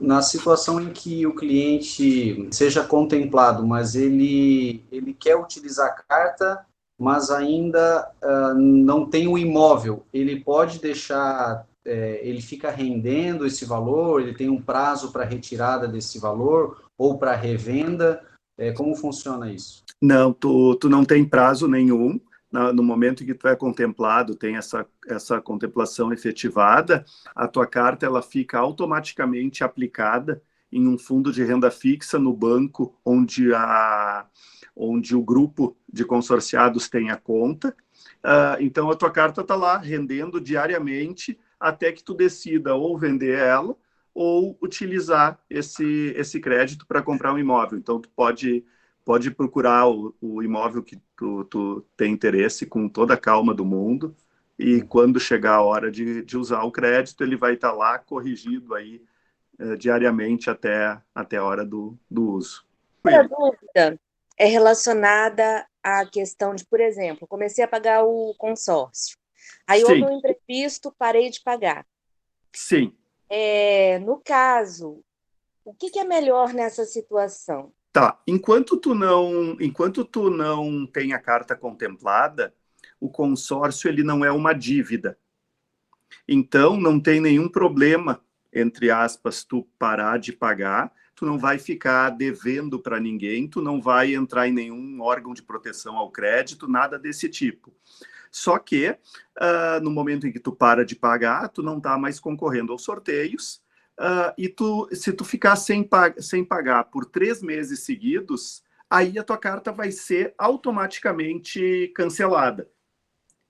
na situação em que o cliente seja contemplado, mas ele quer utilizar a carta, mas ainda não tem o imóvel, ele pode deixar, ele fica rendendo esse valor, ele tem um prazo para retirada desse valor ou para revenda, como funciona isso? Não, tu não tem prazo nenhum. No momento em que tu é contemplado, tem essa contemplação efetivada, a tua carta ela fica automaticamente aplicada em um fundo de renda fixa no banco onde o grupo de consorciados tem a conta. Então, a tua carta está lá rendendo diariamente até que tu decida ou vender ela ou utilizar esse crédito para comprar um imóvel. Então, tu pode procurar o imóvel que tu tem interesse com toda a calma do mundo, e quando chegar a hora de usar o crédito, ele vai estar lá corrigido aí diariamente até a hora do uso. Outra dúvida é relacionada à questão de, por exemplo, comecei a pagar o consórcio. Aí houve Sim, um imprevisto, parei de pagar. sim. No caso, o que é melhor nessa situação? Tá. Enquanto tu não tem a carta contemplada, o consórcio ele não é uma dívida. Então, não tem nenhum problema, entre aspas, tu parar de pagar, tu não vai ficar devendo para ninguém, tu não vai entrar em nenhum órgão de proteção ao crédito, nada desse tipo. Só que, no momento em que tu para de pagar, tu não está mais concorrendo aos sorteios, e se tu ficar sem pagar por 3 meses seguidos, aí a tua carta vai ser automaticamente cancelada.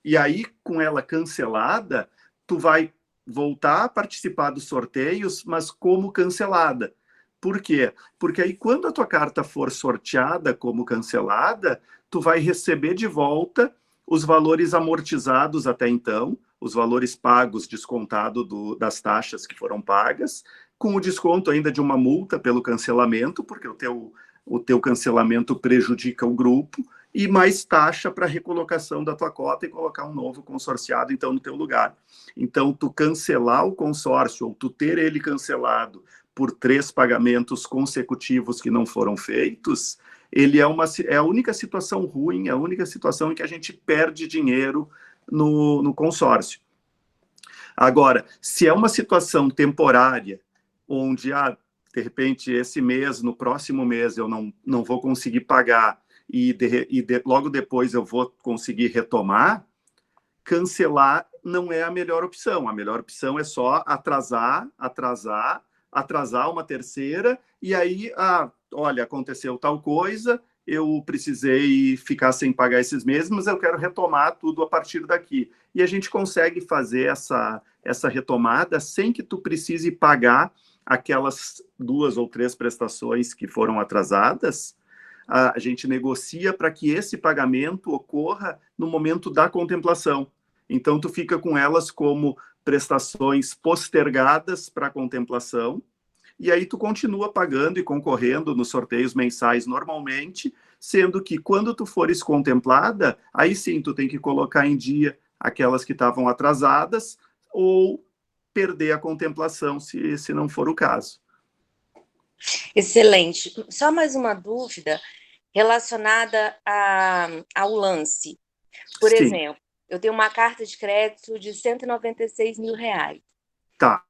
E aí, com ela cancelada, tu vai voltar a participar dos sorteios, mas como cancelada. Por quê? Porque aí, quando a tua carta for sorteada como cancelada, tu vai receber de volta os valores amortizados até então, os valores pagos, descontado das taxas que foram pagas, com o desconto ainda de uma multa pelo cancelamento, porque o teu cancelamento prejudica o grupo, e mais taxa para recolocação da tua cota e colocar um novo consorciado, então, no teu lugar. Então, tu cancelar o consórcio, ou tu ter ele cancelado por 3 pagamentos consecutivos que não foram feitos, ele é a única situação ruim, é a única situação em que a gente perde dinheiro no consórcio. Agora, se é uma situação temporária, onde, de repente, esse mês, no próximo mês, eu não vou conseguir pagar, logo depois eu vou conseguir retomar, cancelar não é a melhor opção. A melhor opção é só atrasar uma terceira, e aí, olha, aconteceu tal coisa, eu precisei ficar sem pagar esses meses, mas eu quero retomar tudo a partir daqui. E a gente consegue fazer essa retomada sem que tu precise pagar aquelas 2 ou 3 prestações que foram atrasadas. A gente negocia para que esse pagamento ocorra no momento da contemplação. Então, tu fica com elas como prestações postergadas para a contemplação, e aí tu continua pagando e concorrendo nos sorteios mensais normalmente, sendo que quando tu fores contemplada, aí sim tu tem que colocar em dia aquelas que estavam atrasadas, ou perder a contemplação, se não for o caso. Excelente. Só mais uma dúvida relacionada ao lance. Por Sim, exemplo, eu tenho uma carta de crédito de R$ 196 mil. tá.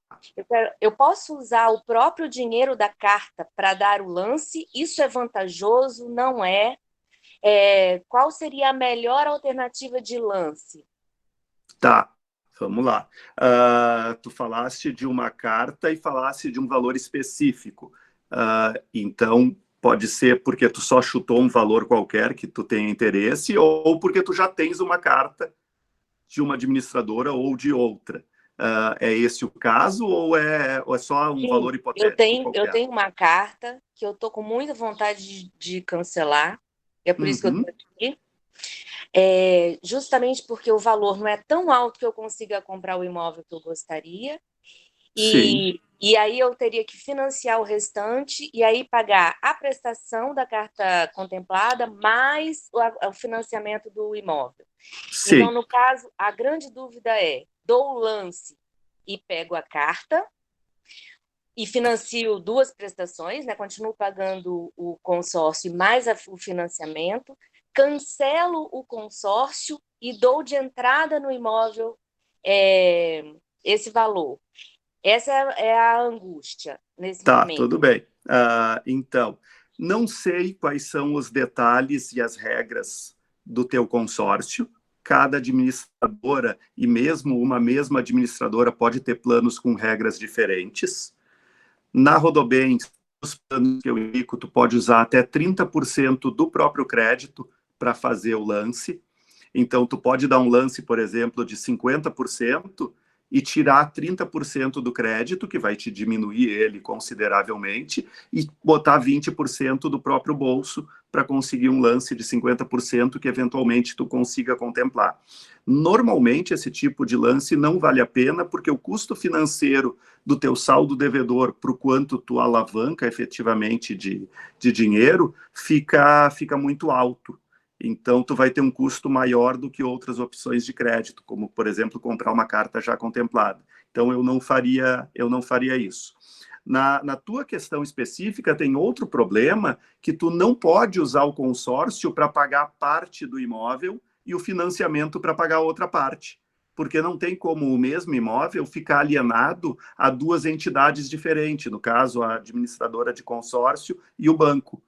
Eu posso usar o próprio dinheiro da carta para dar o lance? Isso é vantajoso? Não é? Qual seria a melhor alternativa de lance? Tá, vamos lá. Tu falaste de uma carta e falaste de um valor específico. Então, pode ser porque tu só chutou um valor qualquer que tu tenha interesse, ou porque tu já tens uma carta de uma administradora ou de outra. É esse o caso, ou é só um Sim, valor eu hipotético tenho, eu qualquer? tenho uma carta que eu estou com muita vontade de cancelar, é por isso que eu estou Uhum, aqui. Justamente porque o valor não é tão alto que eu consiga comprar o imóvel que eu gostaria, sim, e aí eu teria que financiar o restante e aí pagar a prestação da carta contemplada mais o financiamento do imóvel. Então, sim. no caso, a grande dúvida é: dou o lance e pego a carta, e financio duas prestações, né? Continuo pagando o consórcio mais o financiamento, cancelo o consórcio e dou de entrada no imóvel esse valor. Essa é a angústia nesse Tá, momento. tudo bem. Então, não sei quais são os detalhes e as regras do teu consórcio. Cada administradora, e mesmo uma mesma administradora, pode ter planos com regras diferentes. Na Rodobens, os planos que eu indico, tu pode usar até 30% do próprio crédito para fazer o lance. Então, tu pode dar um lance, por exemplo, de 50% e tirar 30% do crédito, que vai te diminuir ele consideravelmente, e botar 20% do próprio bolso para conseguir um lance de 50% que eventualmente tu consiga contemplar. Normalmente, esse tipo de lance não vale a pena, porque o custo financeiro do teu saldo devedor para o quanto tu alavanca efetivamente de dinheiro fica muito alto. Então, tu vai ter um custo maior do que outras opções de crédito, como, por exemplo, comprar uma carta já contemplada. Então, eu não faria isso. Na tua questão específica, tem outro problema, que tu não pode usar o consórcio para pagar parte do imóvel e o financiamento para pagar a outra parte, porque não tem como o mesmo imóvel ficar alienado a duas entidades diferentes, no caso, a administradora de consórcio e o banco.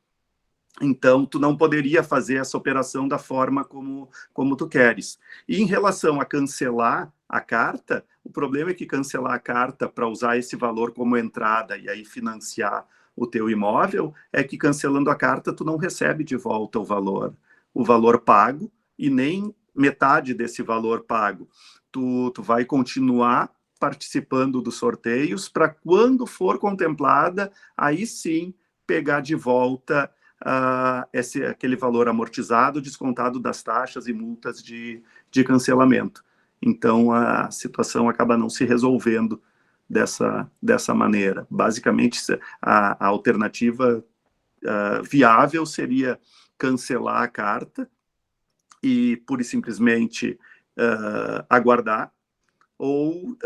Então, tu não poderia fazer essa operação da forma como tu queres. E em relação a cancelar a carta, o problema é que cancelar a carta para usar esse valor como entrada e aí financiar o teu imóvel, é que cancelando a carta tu não recebe de volta o valor pago e nem metade desse valor pago. Tu vai continuar participando dos sorteios para quando for contemplada, aí sim pegar de volta aquele valor amortizado, descontado das taxas e multas de cancelamento. Então, a situação acaba não se resolvendo dessa maneira. Basicamente, a alternativa viável seria cancelar a carta e, pura e simplesmente, aguardar, ou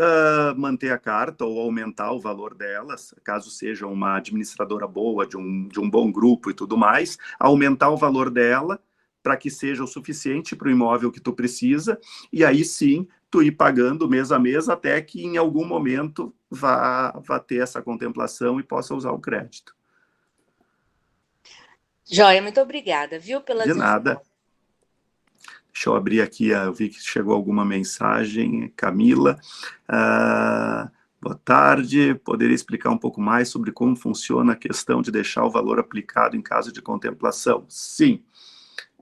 manter a carta ou aumentar o valor delas, caso seja uma administradora boa, de um bom grupo e tudo mais, aumentar o valor dela para que seja o suficiente para o imóvel que tu precisa, e aí sim tu ir pagando mês a mês até que em algum momento vá ter essa contemplação e possa usar o crédito. Joia, muito obrigada, viu, pelas De nada. Deixa eu abrir aqui, eu vi que chegou alguma mensagem. Camila, boa tarde. Poderia explicar um pouco mais sobre como funciona a questão de deixar o valor aplicado em caso de contemplação? Sim,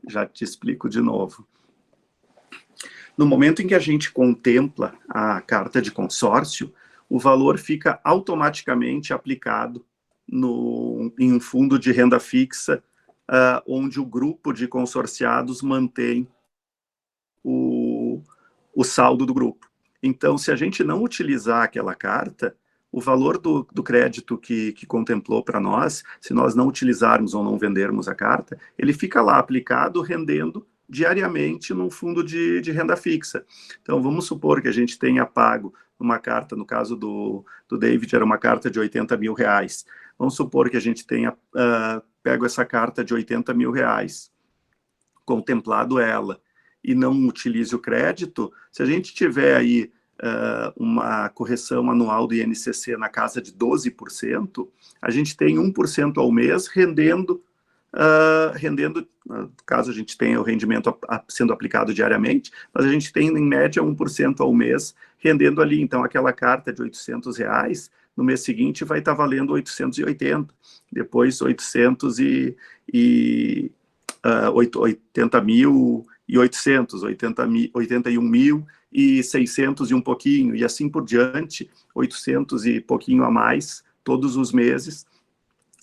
já te explico de novo. No momento em que a gente contempla a carta de consórcio, o valor fica automaticamente aplicado em um fundo de renda fixa, onde o grupo de consorciados mantém o saldo do grupo. Então, se a gente não utilizar aquela carta, o valor do crédito que contemplou para nós, se nós não utilizarmos ou não vendermos a carta, ele fica lá aplicado, rendendo diariamente num fundo de renda fixa. Então, vamos supor que a gente tenha pago uma carta, no caso do David, era uma carta de R$80 mil. Vamos supor que a gente tenha pego essa carta de R$80 mil, contemplado ela, e não utilize o crédito, se a gente tiver aí uma correção anual do INCC na casa de 12%, a gente tem 1% ao mês rendendo, caso a gente tenha o rendimento sendo aplicado diariamente, mas a gente tem em média 1% ao mês rendendo ali. Então, aquela carta de R$800, no mês seguinte vai estar valendo 880, depois 80 mil e 800, 81.600 e um pouquinho, e assim por diante, 800 e pouquinho a mais todos os meses,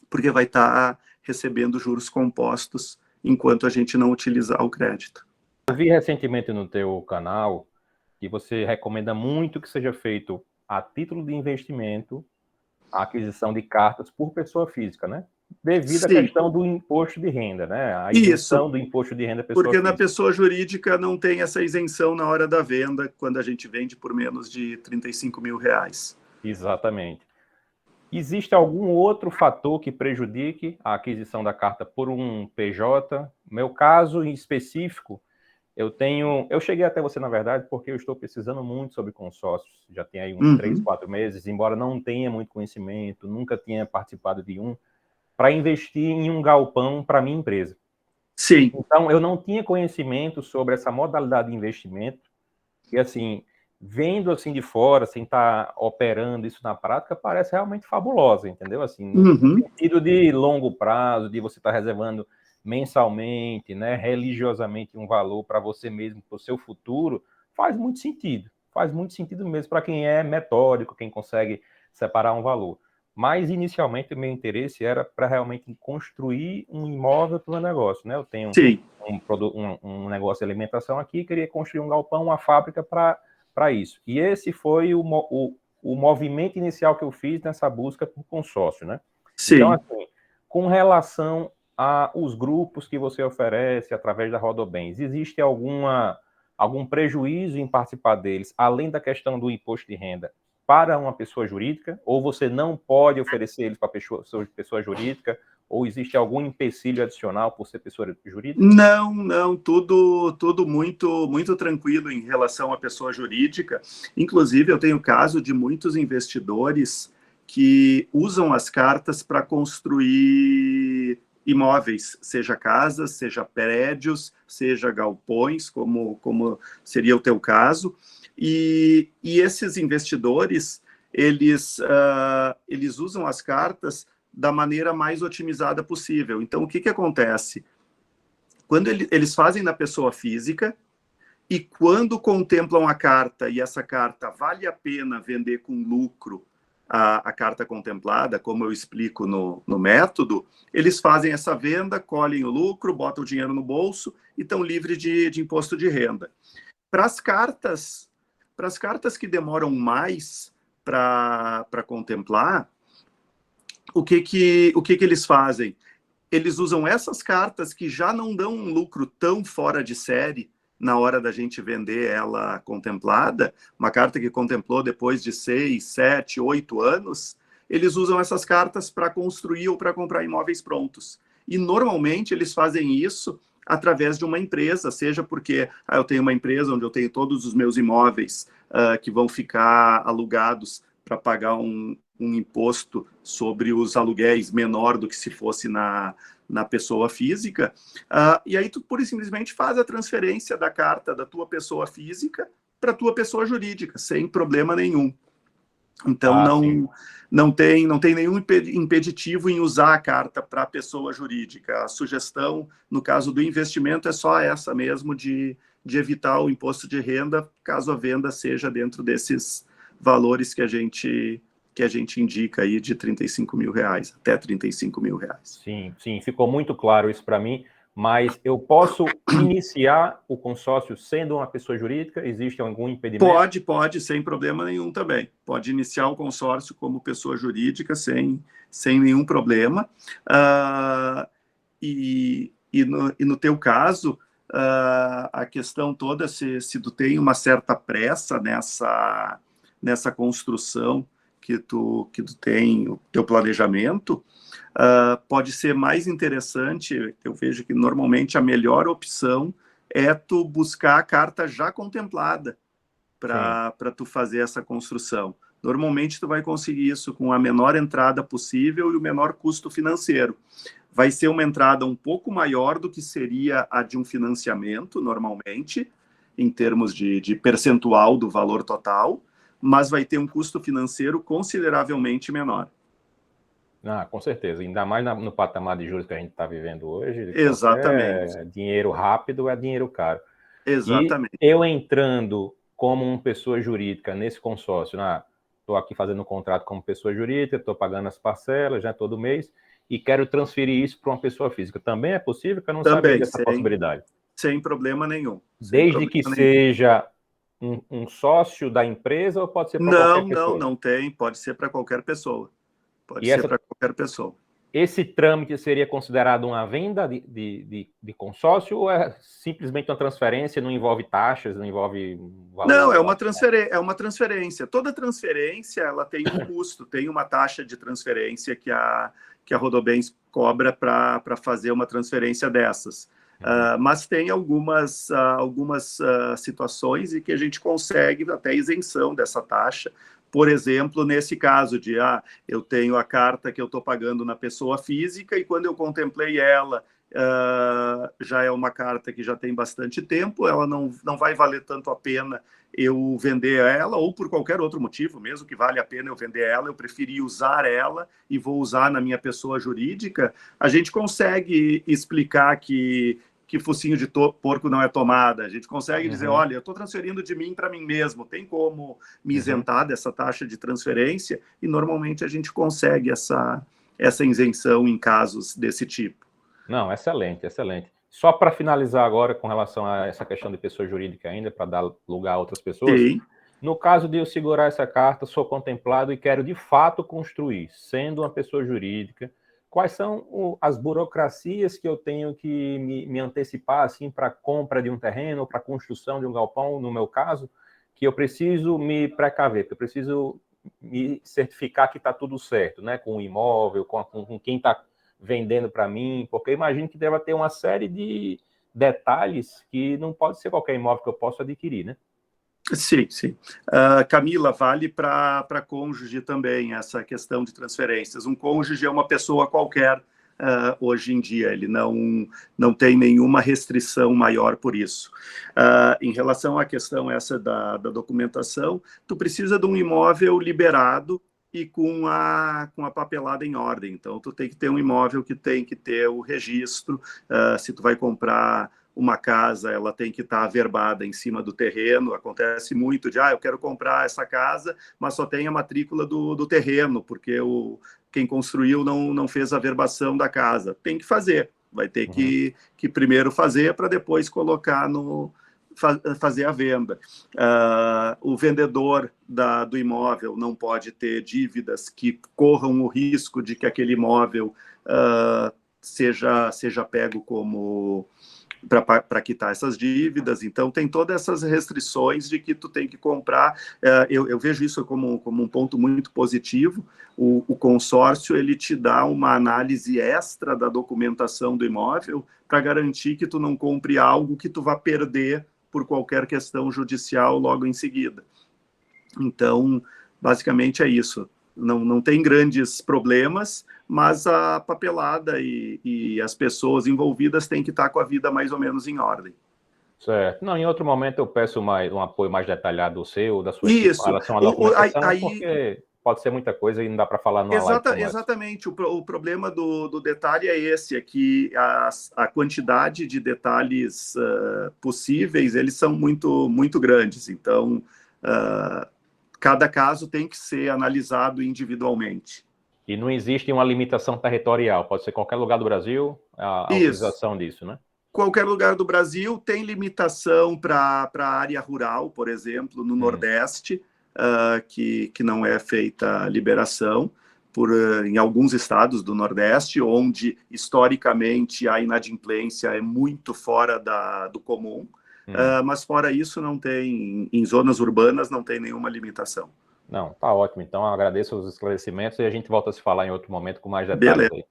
porque vai estar recebendo juros compostos enquanto a gente não utilizar o crédito. Eu vi recentemente no teu canal que você recomenda muito que seja feito a título de investimento a aquisição de cartas por pessoa física, né? Devido à questão do imposto de renda, né? A isenção do imposto de renda pessoa física. Porque na pessoa jurídica não tem essa isenção na hora da venda, quando a gente vende por menos de R$35 mil. Exatamente. Existe algum outro fator que prejudique a aquisição da carta por um PJ? Meu caso em específico, eu cheguei até você, na verdade, porque eu estou pesquisando muito sobre consórcios, já tem aí uns 3, 4 meses, embora não tenha muito conhecimento, nunca tinha participado de um, para investir em um galpão para minha empresa. Sim. Então, eu não tinha conhecimento sobre essa modalidade de investimento, e assim, vendo assim de fora, sem estar operando isso na prática, parece realmente fabulosa, entendeu? Assim, no sentido de longo prazo, de você estar reservando mensalmente, né, religiosamente um valor para você mesmo, para o seu futuro, faz muito sentido mesmo para quem é metódico, quem consegue separar um valor. Mas, inicialmente, o meu interesse era para realmente construir um imóvel para o meu negócio, né? Eu tenho um negócio de alimentação aqui, queria construir um galpão, uma fábrica para isso. E esse foi o movimento inicial que eu fiz nessa busca por consórcio, né? Sim. Então, assim, com relação aos grupos que você oferece através da Rodobens, existe algum prejuízo em participar deles, além da questão do imposto de renda, para uma pessoa jurídica? Ou você não pode oferecer eles para pessoa jurídica? Ou existe algum empecilho adicional por ser pessoa jurídica? Não, tudo muito tranquilo em relação à pessoa jurídica. Inclusive, eu tenho caso de muitos investidores que usam as cartas para construir imóveis, seja casas, seja prédios, seja galpões, como seria o teu caso. E esses investidores, eles usam as cartas da maneira mais otimizada possível. Então, o que acontece? Quando eles fazem na pessoa física, e quando contemplam a carta, e essa carta vale a pena vender com lucro a carta contemplada, como eu explico no método, eles fazem essa venda, colhem o lucro, botam o dinheiro no bolso e estão livres de imposto de renda. Para as cartas que demoram mais para contemplar, o que eles fazem? Eles usam essas cartas que já não dão um lucro tão fora de série na hora da gente vender ela contemplada, uma carta que contemplou depois de 6, 7, 8 anos, eles usam essas cartas para construir ou para comprar imóveis prontos. E normalmente eles fazem isso através de uma empresa, seja porque eu tenho uma empresa onde eu tenho todos os meus imóveis que vão ficar alugados para pagar um imposto sobre os aluguéis menor do que se fosse na pessoa física, e aí tu pura e simplesmente faz a transferência da carta da tua pessoa física para a tua pessoa jurídica, sem problema nenhum. Então, não tem nenhum impeditivo em usar a carta para a pessoa jurídica. A sugestão, no caso do investimento, é só essa mesmo, de evitar o imposto de renda, caso a venda seja dentro desses valores que a gente indica aí de R$35 mil, até R$35 mil. Sim, ficou muito claro isso para mim, mas eu posso iniciar o consórcio sendo uma pessoa jurídica? Existe algum impedimento? Pode, sem problema nenhum também. Pode iniciar o consórcio como pessoa jurídica sem nenhum problema. E no teu caso, a questão toda, se tu tem uma certa pressa nessa construção que tu tem, o teu planejamento, pode ser mais interessante. Eu vejo que normalmente a melhor opção é tu buscar a carta já contemplada para tu fazer essa construção. Normalmente tu vai conseguir isso com a menor entrada possível e o menor custo financeiro. Vai ser uma entrada um pouco maior do que seria a de um financiamento, normalmente, em termos de percentual do valor total, mas vai ter um custo financeiro consideravelmente menor. Com certeza, ainda mais no patamar de juros que a gente está vivendo hoje. Exatamente. Dinheiro rápido é dinheiro caro. Exatamente. E eu entrando como uma pessoa jurídica nesse consórcio, estou aqui fazendo um contrato como pessoa jurídica, estou pagando as parcelas todo mês e quero transferir isso para uma pessoa física. Também é possível? Que eu não sabia dessa possibilidade. Sem problema nenhum. Desde que seja um sócio da empresa ou pode ser para qualquer pessoa? Não tem. Pode ser para qualquer pessoa. Pode ser para qualquer pessoa. esse trâmite seria considerado uma venda de consórcio ou é simplesmente uma transferência, não envolve taxas, não envolve valor? Não, é uma transferência. Toda transferência ela tem um custo, tem uma taxa de transferência que a Rodobens cobra para fazer uma transferência dessas. Mas tem algumas situações em que a gente consegue até isenção dessa taxa. Por exemplo, nesse caso de eu tenho a carta que eu estou pagando na pessoa física e quando eu contemplei ela, já é uma carta que já tem bastante tempo, ela não vai valer tanto a pena eu vender ela, ou por qualquer outro motivo, mesmo que vale a pena eu vender ela, eu preferi usar ela e vou usar na minha pessoa jurídica, a gente consegue explicar que focinho de porco não é tomada. A gente consegue dizer, olha, eu estou transferindo de mim para mim mesmo, tem como me isentar dessa taxa de transferência? E normalmente a gente consegue essa isenção em casos desse tipo. Não, excelente, excelente. Só para finalizar agora com relação a essa questão de pessoa jurídica ainda, para dar lugar a outras pessoas. Sim. No caso de eu segurar essa carta, sou contemplado e quero de fato construir, sendo uma pessoa jurídica, quais são as burocracias que eu tenho que me antecipar assim, para a compra de um terreno, para a construção de um galpão, no meu caso, que eu preciso me precaver, que eu preciso me certificar que está tudo certo, né? Com o imóvel, com quem está vendendo para mim, porque eu imagino que deve ter uma série de detalhes que não pode ser qualquer imóvel que eu possa adquirir, né? Sim, sim. Camila, vale para cônjuge também essa questão de transferências. Um cônjuge é uma pessoa qualquer hoje em dia, ele não tem nenhuma restrição maior por isso. Em relação à questão essa da documentação, tu precisa de um imóvel liberado e com a papelada em ordem. Então, tu tem que ter um imóvel que tem que ter o registro. Se tu vai comprar uma casa, ela tem que estar averbada em cima do terreno. Acontece muito de, eu quero comprar essa casa, mas só tem a matrícula do terreno, porque quem construiu não fez a averbação da casa. Tem que fazer, vai ter que primeiro fazer para depois colocar fazer a venda. O vendedor do imóvel não pode ter dívidas que corram o risco de que aquele imóvel seja pego como para quitar essas dívidas. Então tem todas essas restrições de que tu tem que comprar. Eu vejo isso como um ponto muito positivo. O consórcio ele te dá uma análise extra da documentação do imóvel para garantir que tu não compre algo que tu vá perder por qualquer questão judicial logo em seguida. Então, basicamente é isso. Não tem grandes problemas, mas a papelada e as pessoas envolvidas têm que estar com a vida mais ou menos em ordem. Certo. Não, em outro momento eu peço um apoio mais detalhado do seu, da sua equipe, com relação à documentação, porque pode ser muita coisa e não dá para falar numa live. Exatamente. O problema do detalhe é esse, é que a quantidade de detalhes possíveis, eles são muito, muito grandes. Então, cada caso tem que ser analisado individualmente. E não existe uma limitação territorial, pode ser qualquer lugar do Brasil, a utilização disso, né? Qualquer lugar do Brasil tem limitação para a área rural, por exemplo, no Nordeste, que não é feita liberação, em alguns estados do Nordeste, onde historicamente a inadimplência é muito fora do comum, mas fora isso não tem, em zonas urbanas não tem nenhuma limitação. Não, tá ótimo. Então, eu agradeço os esclarecimentos e a gente volta a se falar em outro momento com mais detalhes. Aí.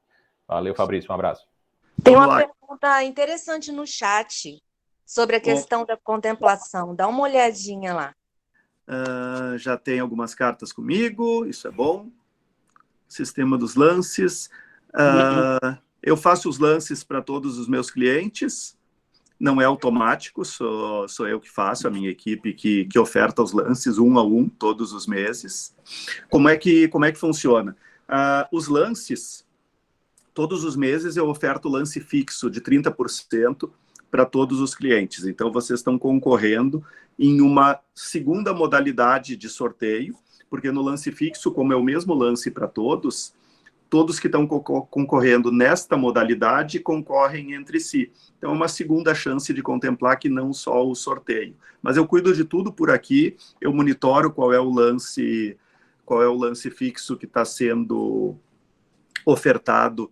Valeu, Fabrício, um abraço. Tem uma pergunta interessante no chat sobre a questão da contemplação. Dá uma olhadinha lá. Já tem algumas cartas comigo, isso é bom. Sistema dos lances. Eu faço os lances para todos os meus clientes. Não é automático, sou eu que faço, a minha equipe que oferta os lances um a um todos os meses. Como é que funciona? Os lances, todos os meses eu oferto lance fixo de 30% para todos os clientes. Então, vocês estão concorrendo em uma segunda modalidade de sorteio, porque no lance fixo, como é o mesmo lance para todos que estão concorrendo nesta modalidade concorrem entre si. Então, é uma segunda chance de contemplar que não só o sorteio. Mas eu cuido de tudo por aqui, eu monitoro qual é o lance fixo que está sendo ofertado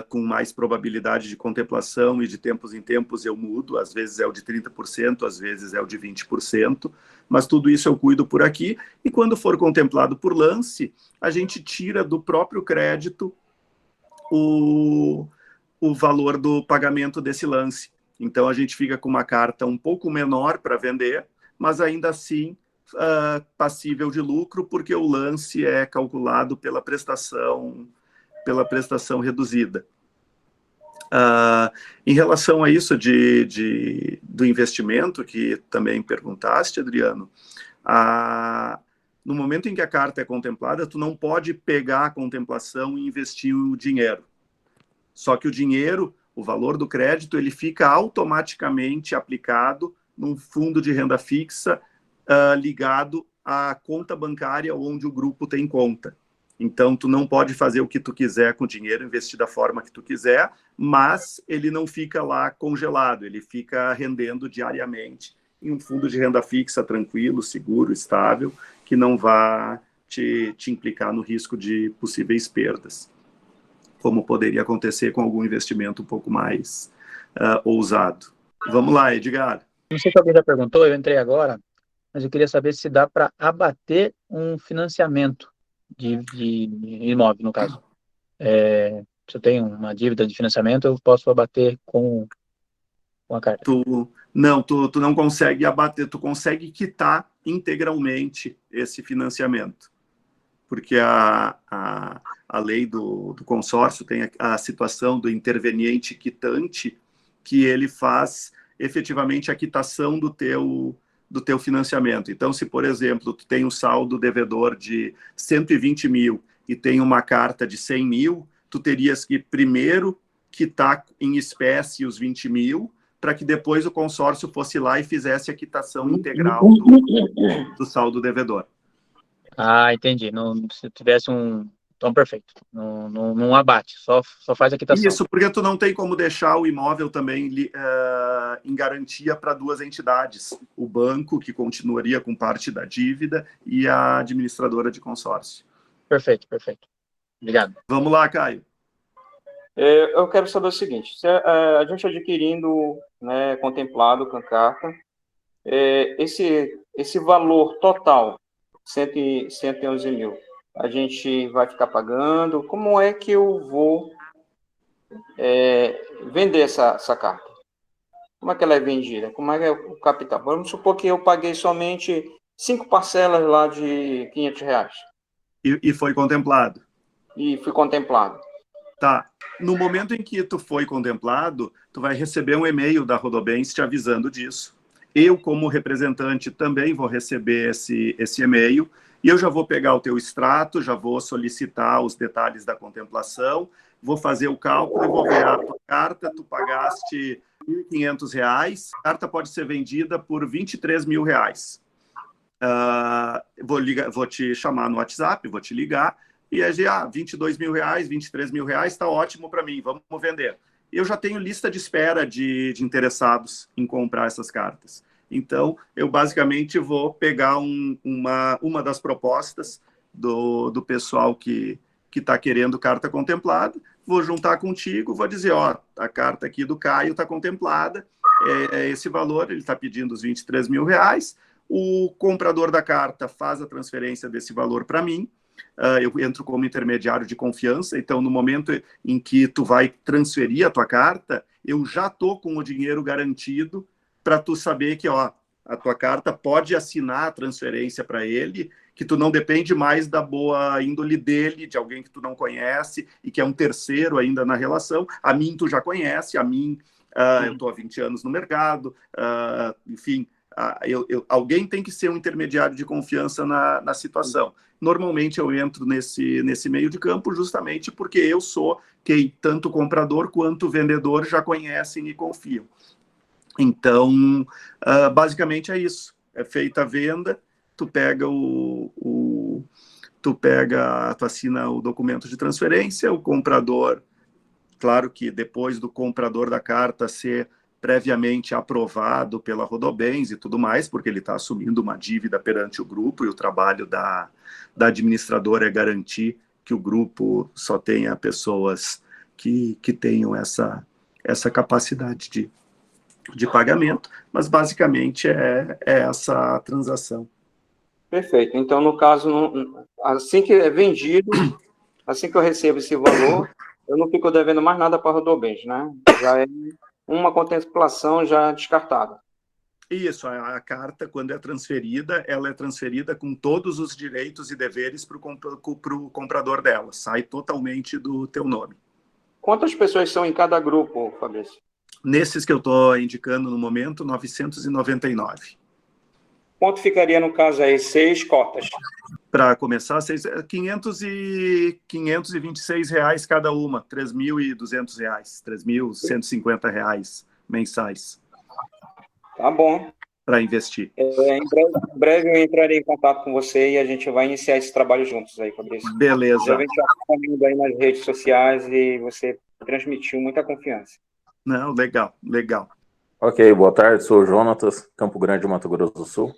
com mais probabilidade de contemplação, e de tempos em tempos eu mudo, às vezes é o de 30%, às vezes é o de 20%, mas tudo isso eu cuido por aqui, e quando for contemplado por lance, a gente tira do próprio crédito o valor do pagamento desse lance. Então a gente fica com uma carta um pouco menor para vender, mas ainda assim passível de lucro, porque o lance é calculado pela prestação reduzida. Em relação a isso do investimento, que também perguntaste, Adriano, no momento em que a carta é contemplada, tu não pode pegar a contemplação e investir o dinheiro. Só que o dinheiro, o valor do crédito, ele fica automaticamente aplicado num fundo de renda fixa ligado à conta bancária onde o grupo tem conta. Então, tu não pode fazer o que tu quiser com o dinheiro, investir da forma que tu quiser, mas ele não fica lá congelado, ele fica rendendo diariamente em um fundo de renda fixa tranquilo, seguro, estável, que não vá te implicar no risco de possíveis perdas, como poderia acontecer com algum investimento um pouco mais ousado. Vamos lá, Edgar. Não sei se alguém já perguntou, eu entrei agora, mas eu queria saber se dá para abater um financiamento de imóvel, no caso. Se eu tenho uma dívida de financiamento, eu posso abater com a carta. Tu não consegue abater, tu consegue quitar integralmente esse financiamento. Porque a lei do consórcio tem a situação do interveniente quitante, que ele faz efetivamente a quitação do teu financiamento. Então, se, por exemplo, tu tem um saldo devedor de 120 mil e tem uma carta de 100 mil, tu terias que primeiro quitar em espécie os 20 mil, para que depois o consórcio fosse lá e fizesse a quitação integral do saldo devedor. Entendi. Se tivesse Então, perfeito. Não abate, só faz a quitação. Isso, porque tu não tem como deixar o imóvel também em garantia para duas entidades. O banco, que continuaria com parte da dívida, e a administradora de consórcio. Perfeito. Obrigado. Vamos lá, Caio. Eu quero saber o seguinte, se a gente adquirindo, né, contemplado com a carta, esse valor total, 111 mil, a gente vai ficar pagando? Como é que eu vou vender essa carta? Como é que ela é vendida? Como é que é o capital? Vamos supor que eu paguei somente 5 parcelas lá de R$500. E foi contemplado? E fui contemplado. Tá. No momento em que tu foi contemplado, tu vai receber um e-mail da Rodobens te avisando disso. Eu, como representante, também vou receber esse e-mail, e eu já vou pegar o teu extrato, já vou solicitar os detalhes da contemplação, vou fazer o cálculo e vou ver a tua carta, tu pagaste R$1.500, a carta pode ser vendida por R$23 mil. Vou te chamar no WhatsApp, vou te ligar, e aí, R$22 mil, R$23 mil, está ótimo para mim, vamos vender. Eu já tenho lista de espera de interessados em comprar essas cartas. Então, eu basicamente vou pegar uma das propostas do pessoal que está querendo carta contemplada, vou juntar contigo, vou dizer, a carta aqui do Caio está contemplada, é esse valor, ele está pedindo os R$23 mil, o comprador da carta faz a transferência desse valor para mim, eu entro como intermediário de confiança, então no momento em que tu vai transferir a tua carta, eu já estou com o dinheiro garantido para tu saber que a tua carta pode assinar a transferência para ele, que tu não depende mais da boa índole dele, de alguém que tu não conhece e que é um terceiro ainda na relação. A mim tu já conhece, eu estou há 20 anos no mercado, enfim, alguém tem que ser um intermediário de confiança na situação. Normalmente eu entro nesse meio de campo justamente porque eu sou quem tanto o comprador quanto o vendedor já conhecem e confiam. Então, basicamente é isso. É feita a venda, tu assina o documento de transferência, o comprador, claro que depois do comprador da carta ser previamente aprovado pela Rodobens e tudo mais, porque ele está assumindo uma dívida perante o grupo e o trabalho da administradora é garantir o grupo só tenha pessoas que tenham essa capacidade de pagamento, mas basicamente é essa transação. Perfeito. Então, no caso, assim que é vendido, assim que eu recebo esse valor, eu não fico devendo mais nada para a Rodobens, né? Já é uma contemplação já descartada. Isso, a carta, quando é transferida, ela é transferida com todos os direitos e deveres para o comprador dela. Sai totalmente do teu nome. Quantas pessoas são em cada grupo, Fabrício? Nesses que eu estou indicando no momento, 999. Quanto ficaria, no caso, aí? 6 cotas. Para começar, 526 reais cada uma, R$3.200, R$3.150 mensais. Tá bom. Para investir. Em breve eu entrarei em contato com você e a gente vai iniciar esse trabalho juntos aí, Fabrício. Beleza. Já vem te acompanhando aí nas redes sociais e você transmitiu muita confiança. Não, legal. Ok, boa tarde, sou o Jonatas, Campo Grande, Mato Grosso do Sul.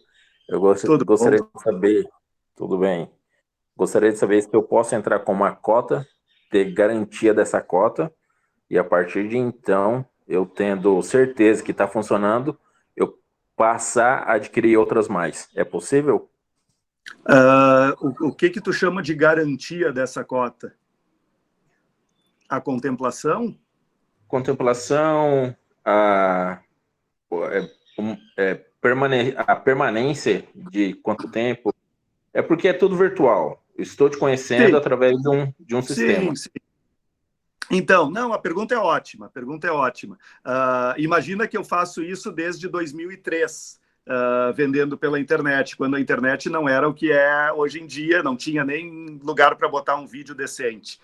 Eu gostaria de saber, tudo bem, gostaria de saber se eu posso entrar com uma cota, ter garantia dessa cota, e a partir de então, eu tendo certeza que está funcionando, eu passar a adquirir outras mais. É possível? O que tu chama de garantia dessa cota? A contemplação? Contemplação, a permanência de quanto tempo? É porque é tudo virtual. Estou te conhecendo através de um sistema. Sim. Então, não, a pergunta é ótima. Imagina que eu faço isso desde 2003, vendendo pela internet, quando a internet não era o que é hoje em dia, não tinha nem lugar para botar um vídeo decente.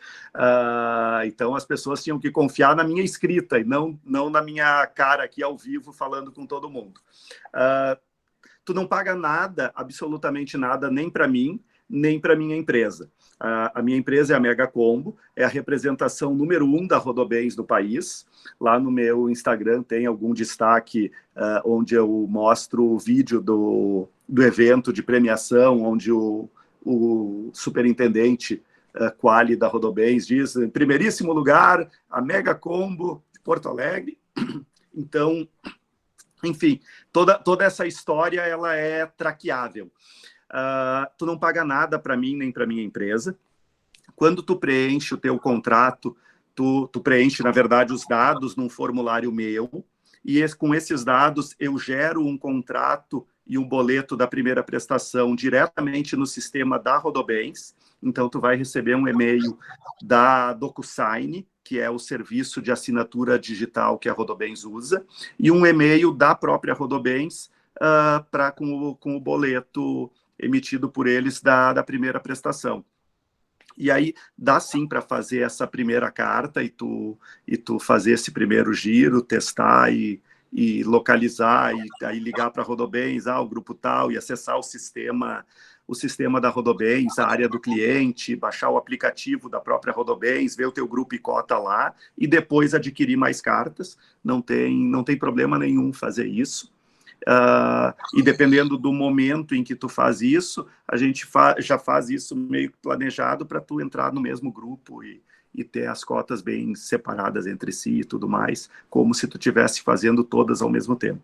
Então, as pessoas tinham que confiar na minha escrita e não na minha cara aqui ao vivo, falando com todo mundo. Tu não paga nada, absolutamente nada, nem para mim, nem para minha empresa. A minha empresa é a Mega Combo, é a representação número 1 da Rodobens no país. Lá no meu Instagram tem algum destaque onde eu mostro o vídeo do evento de premiação, onde o superintendente Quali da Rodobens diz, em primeiríssimo lugar, a Mega Combo de Porto Alegre. Então, enfim, toda essa história ela é traqueável. Tu não paga nada para mim nem para minha empresa. Quando tu preenche o teu contrato, tu preenche, na verdade, os dados num formulário meu, e com esses dados eu gero um contrato e um boleto da primeira prestação diretamente no sistema da Rodobens. Então, tu vai receber um e-mail da DocuSign, que é o serviço de assinatura digital que a Rodobens usa, e um e-mail da própria Rodobens com o boleto emitido por eles da primeira prestação. E aí dá sim para fazer essa primeira carta e tu fazer esse primeiro giro, testar e localizar, e aí ligar para a Rodobens, o grupo tal, e acessar o sistema da Rodobens, a área do cliente, baixar o aplicativo da própria Rodobens, ver o teu grupo e cota lá, e depois adquirir mais cartas. Não tem problema nenhum fazer isso. E dependendo do momento em que tu faz isso, a gente já faz isso meio planejado para tu entrar no mesmo grupo e ter as cotas bem separadas entre si e tudo mais, como se tu estivesse fazendo todas ao mesmo tempo.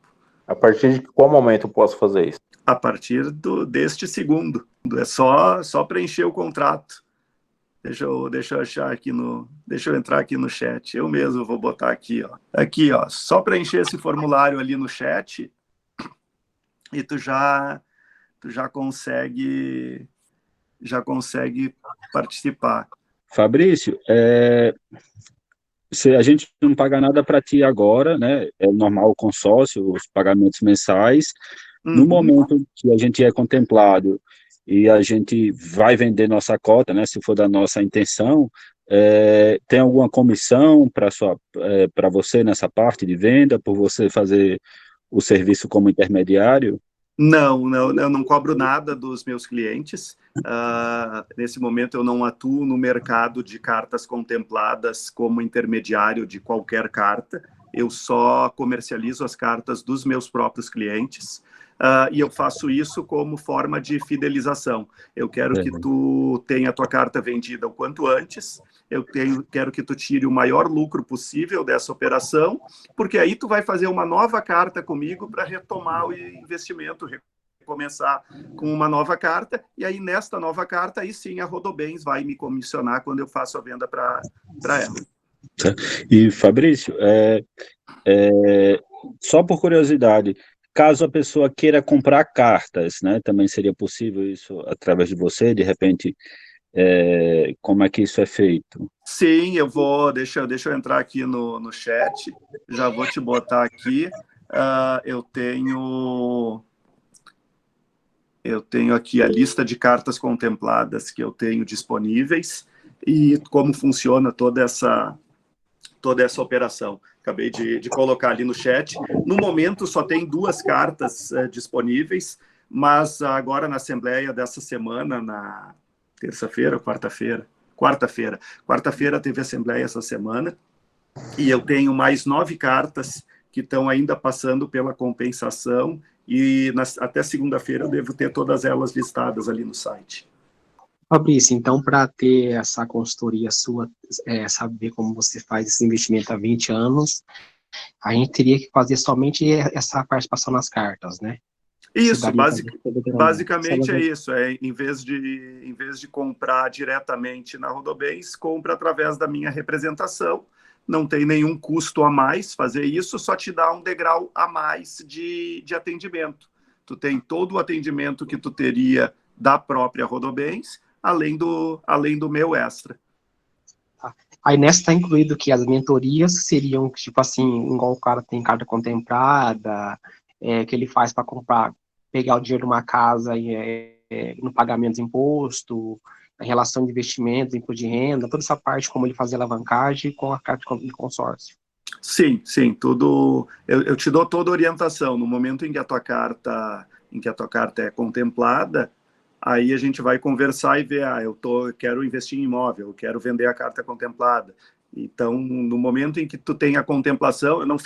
A partir de qual momento eu posso fazer isso? A partir deste segundo. É só preencher o contrato. Deixa eu achar aqui deixa eu entrar aqui no chat. Eu mesmo vou botar aqui, ó. Aqui, ó, só preencher esse formulário ali no chat e tu já consegue participar. Fabrício, se a gente não paga nada para ti agora, né? É normal o consórcio, os pagamentos mensais. No momento que a gente é contemplado e a gente vai vender nossa cota, né? Se for da nossa intenção, tem alguma comissão para você nessa parte de venda, por você fazer o serviço como intermediário? Não, eu não cobro nada dos meus clientes. Nesse momento eu não atuo no mercado de cartas contempladas como intermediário de qualquer carta. Eu só comercializo as cartas dos meus próprios clientes. e eu faço isso como forma de fidelização. Eu quero que tu tenha a tua carta vendida o quanto antes, quero que tu tire o maior lucro possível dessa operação, porque aí tu vai fazer uma nova carta comigo para retomar o investimento, começar com uma nova carta, e aí nesta nova carta, aí sim a Rodobens vai me comissionar quando eu faço a venda para ela. E Fabrício, só por curiosidade, caso a pessoa queira comprar cartas, né, também seria possível isso através de você, de repente, como é que isso é feito? Sim, deixa eu entrar aqui no chat, já vou te botar aqui, eu tenho aqui a lista de cartas contempladas que eu tenho disponíveis e como funciona toda essa operação. Acabei de colocar ali no chat. No momento, só tem 2 cartas disponíveis, mas agora na Assembleia dessa semana, na terça-feira ou quarta-feira? Quarta-feira teve Assembleia essa semana, e eu tenho mais 9 cartas que estão ainda passando pela compensação, e até segunda-feira eu devo ter todas elas listadas ali no site. Fabrício, então, para ter essa consultoria sua, saber como você faz esse investimento há 20 anos, a gente teria que fazer somente essa participação nas cartas, né? Isso, basicamente é isso. Em vez de comprar diretamente na Rodobens, compra através da minha representação. Não tem nenhum custo a mais fazer isso, só te dá um degrau a mais de atendimento. Tu tem todo o atendimento que tu teria da própria Rodobens, além do meu extra. Aí nessa está incluído que as mentorias seriam, tipo assim, igual o cara tem carta contemplada, que ele faz para pegar o dinheiro de uma casa no pagamento de imposto, a relação de investimentos, imposto de renda, toda essa parte, como ele fazia alavancagem com a carta de consórcio. Sim, tudo. Eu te dou toda a orientação. No momento em que a tua carta é contemplada, aí a gente vai conversar e ver, eu quero investir em imóvel, eu quero vender a carta contemplada. Então, no momento em que tu tem a contemplação, eu não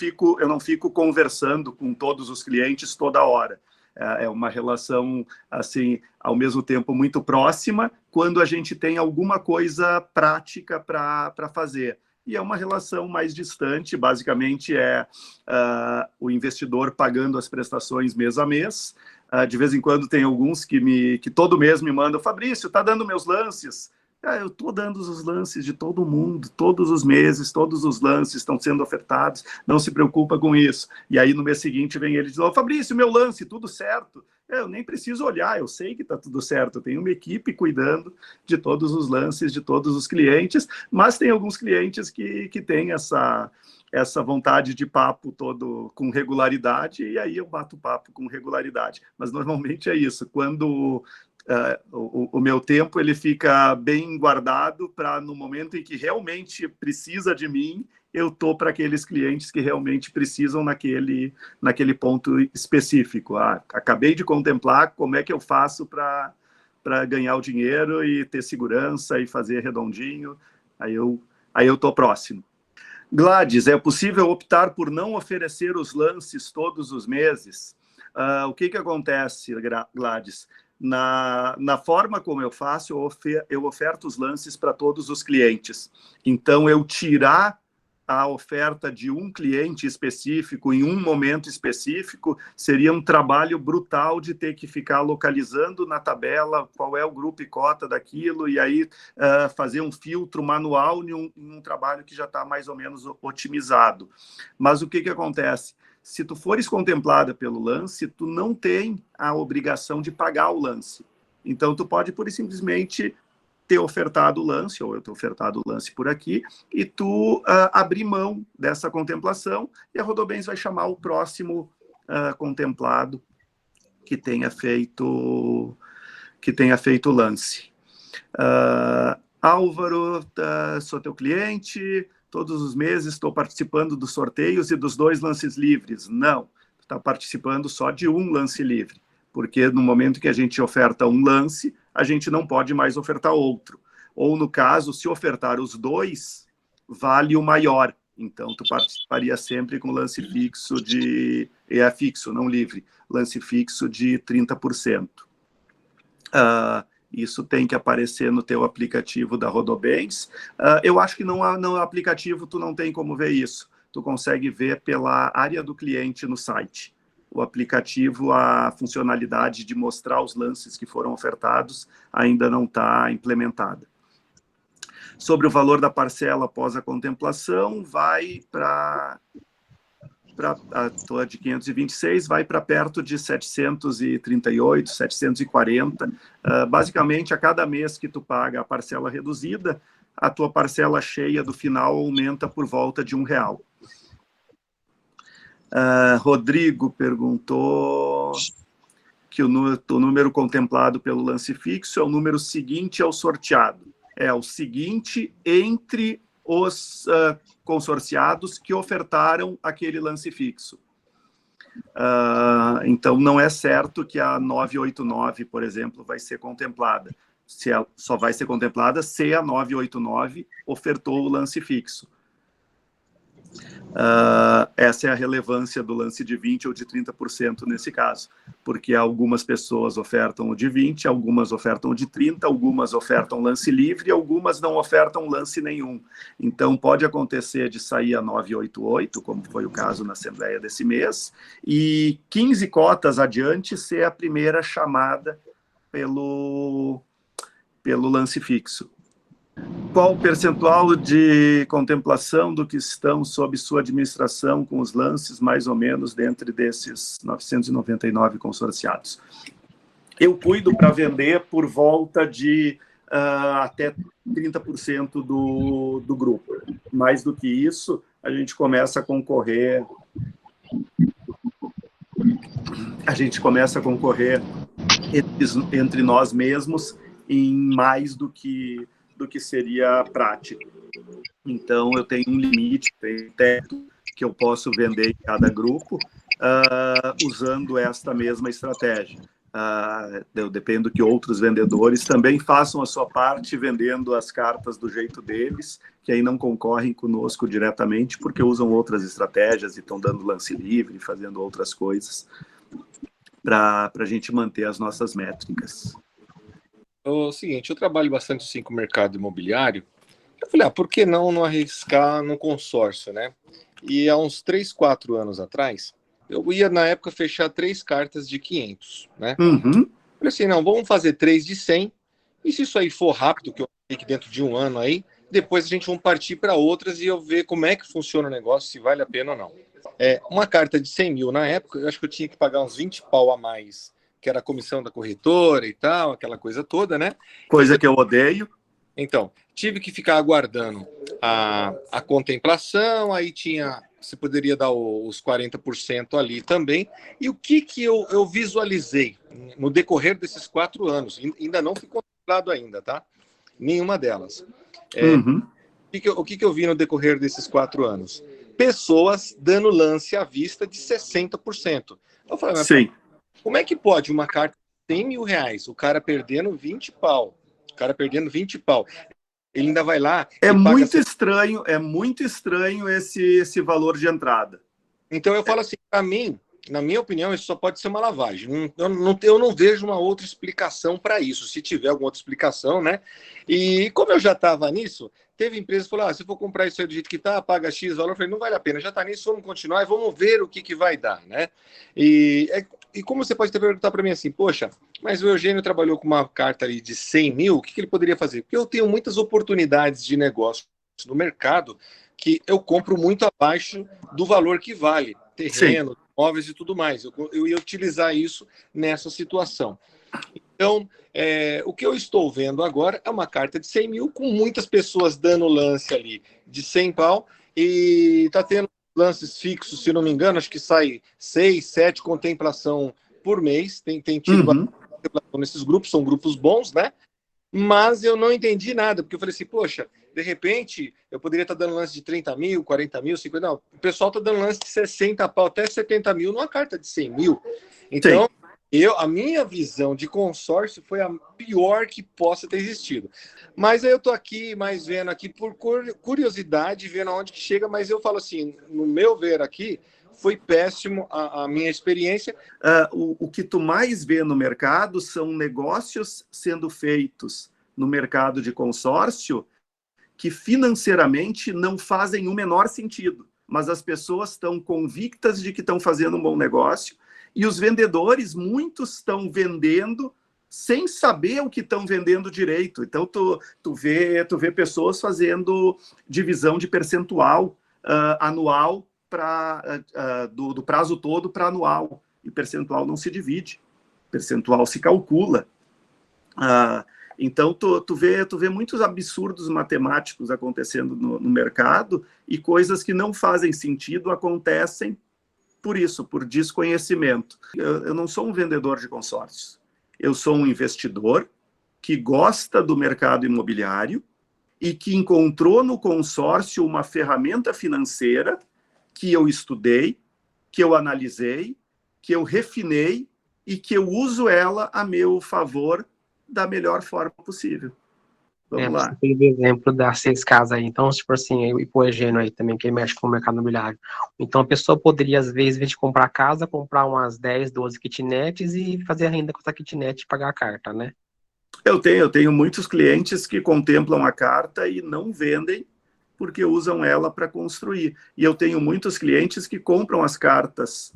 fico conversando com todos os clientes toda hora. É uma relação, assim, ao mesmo tempo muito próxima, quando a gente tem alguma coisa prática para fazer. E é uma relação mais distante, basicamente o investidor pagando as prestações mês a mês. De vez em quando tem alguns que todo mês me mandam, Fabrício, tá dando meus lances? Eu estou dando os lances de todo mundo, todos os meses, todos os lances estão sendo ofertados, não se preocupa com isso. E aí no mês seguinte vem ele e diz, Fabrício, meu lance, tudo certo? Eu nem preciso olhar, eu sei que está tudo certo, eu tenho uma equipe cuidando de todos os lances, de todos os clientes, mas tem alguns clientes que têm essa vontade de papo todo com regularidade, e aí eu bato papo com regularidade. Mas normalmente é isso, quando o meu tempo ele fica bem guardado para no momento em que realmente precisa de mim, eu estou para aqueles clientes que realmente precisam naquele ponto específico. Acabei de contemplar, como é que eu faço para ganhar o dinheiro e ter segurança e fazer redondinho, aí eu estou próximo. Gladys, é possível optar por não oferecer os lances todos os meses? O que acontece, Gladys? Na forma como eu faço, eu oferto os lances para todos os clientes. Então, eu tirar a oferta de um cliente específico em um momento específico seria um trabalho brutal de ter que ficar localizando na tabela qual é o grupo e cota daquilo e aí fazer um filtro manual em um trabalho que já está mais ou menos otimizado. Mas o que acontece? Se tu fores contemplada pelo lance, tu não tem a obrigação de pagar o lance. Então, tu pode, pura e simplesmente, ter ofertado o lance, ou eu ter ofertado o lance por aqui, e tu abrir mão dessa contemplação, e a Rodobens vai chamar o próximo contemplado que tenha feito o lance. Álvaro, sou teu cliente... Todos os meses estou participando dos sorteios e dos 2 lances livres. Não, está participando só de um lance livre, porque no momento que a gente oferta um lance, a gente não pode mais ofertar outro. Ou, no caso, se ofertar os 2, vale o maior. Então, tu participaria sempre com lance fixo de é fixo, não livre, lance fixo de 30%. Isso tem que aparecer no teu aplicativo da Rodobens. Eu acho que no aplicativo tu não tem como ver isso. Tu consegue ver pela área do cliente no site. O aplicativo, a funcionalidade de mostrar os lances que foram ofertados ainda não está implementada. Sobre o valor da parcela após a contemplação, vai para a tua de 526, vai para perto de 738, 740. Basicamente, a cada mês que tu paga a parcela reduzida, a tua parcela cheia do final aumenta por volta de R$1. Rodrigo perguntou que o número contemplado pelo lance fixo é o número seguinte ao sorteado. É o seguinte entre os consorciados que ofertaram aquele lance fixo. Então, não é certo que a 989, por exemplo, vai ser contemplada. Só vai ser contemplada se a 989 ofertou o lance fixo. Essa é a relevância do lance de 20% ou de 30% nesse caso, porque algumas pessoas ofertam o de 20%, algumas ofertam o de 30%, algumas ofertam lance livre e algumas não ofertam lance nenhum. Então, pode acontecer de sair a 988, como foi o caso na Assembleia desse mês, e 15 cotas adiante ser a primeira chamada pelo lance fixo. Qual o percentual de contemplação do que estão sob sua administração com os lances, mais ou menos, dentro desses 999 consorciados? Eu cuido para vender por volta de até 30% do grupo. Mais do que isso, a gente começa a concorrer. Entre nós mesmos em mais do que seria prático. Então, eu tenho um limite, tenho teto que eu posso vender em cada grupo usando esta mesma estratégia. Eu dependo que outros vendedores também façam a sua parte vendendo as cartas do jeito deles, que aí não concorrem conosco diretamente, porque usam outras estratégias e estão dando lance livre, fazendo outras coisas para a gente manter as nossas métricas. O seguinte, eu trabalho bastante sim com o mercado imobiliário. Eu falei, por que não arriscar no consórcio, né? E há uns 3, 4 anos atrás, eu ia na época fechar 3 cartas de 500, né? Uhum. Falei assim, não, vamos fazer 3 de 100, e se isso aí for rápido, que eu sei que dentro de um ano aí, depois a gente vai partir para outras e eu ver como é que funciona o negócio, se vale a pena ou não. Uma carta de 100 mil na época, eu acho que eu tinha que pagar uns 20 pau a mais, que era a comissão da corretora e tal, aquela coisa toda, né? Coisa que eu odeio. Então, tive que ficar aguardando a contemplação, aí você poderia dar os 40% ali também. E o que eu visualizei no decorrer desses 4 anos? Ainda não fui contemplado ainda, tá? Nenhuma delas. O que eu vi no decorrer desses 4 anos? Pessoas dando lance à vista de 60%. Eu falei, mas sim. Como é que pode uma carta de 100 mil reais, o cara perdendo 20 pau, ele ainda vai lá... É muito estranho esse valor de entrada. Então eu falo assim, para mim, na minha opinião, isso só pode ser uma lavagem. Eu não vejo uma outra explicação para isso, se tiver alguma outra explicação, né? E como eu já estava nisso, teve empresa que falou, se for comprar isso aí do jeito que tá, paga X valor. Eu falei, não vale a pena, já está nisso, vamos continuar e vamos ver o que vai dar, né? E como você pode ter perguntado para mim assim, poxa, mas o Eugênio trabalhou com uma carta ali de 100 mil, o que ele poderia fazer? Porque eu tenho muitas oportunidades de negócio no mercado que eu compro muito abaixo do valor que vale, terreno, sim, imóveis e tudo mais. Eu ia utilizar isso nessa situação. Então, o que eu estou vendo agora é uma carta de 100 mil com muitas pessoas dando lance ali de 100 pau e está tendo lances fixos, se não me engano, acho que sai 6, 7 contemplação por mês. Tem tido bastante contemplação nesses grupos, são grupos bons, né? Mas eu não entendi nada, porque eu falei assim, poxa, de repente eu poderia estar dando lance de 30 mil, 40 mil, 50 mil. Não, o pessoal está dando lance de 60 pau até 70 mil numa carta de 100 mil. Então, a minha visão de consórcio foi a pior que possa ter existido. Mas aí eu tô aqui, mais vendo aqui por curiosidade, vendo aonde que chega, mas eu falo assim, no meu ver aqui, foi péssimo a minha experiência. O que tu mais vê no mercado são negócios sendo feitos no mercado de consórcio que financeiramente não fazem o menor sentido, mas as pessoas estão convictas de que estão fazendo um bom negócio, e os vendedores, muitos estão vendendo sem saber o que estão vendendo direito. Então, tu vê pessoas fazendo divisão de percentual anual do prazo todo para anual, e percentual não se divide, percentual se calcula. Então, tu vê muitos absurdos matemáticos acontecendo no mercado, e coisas que não fazem sentido acontecem por isso, por desconhecimento. Eu não sou um vendedor de consórcios. Eu sou um investidor que gosta do mercado imobiliário e que encontrou no consórcio uma ferramenta financeira que eu estudei, que eu analisei, que eu refinei e que eu uso ela a meu favor da melhor forma possível. Vamos lá. Você tem o exemplo das 6 casas aí. Então, tipo assim, e o Egênio aí também, que mexe com o mercado imobiliário. Então, a pessoa poderia, às vezes, em vez de comprar casa, comprar umas 10, 12 kitnets e fazer a renda com essa kitnet e pagar a carta, né? Eu tenho muitos clientes que contemplam a carta e não vendem porque usam ela para construir. E eu tenho muitos clientes que compram as cartas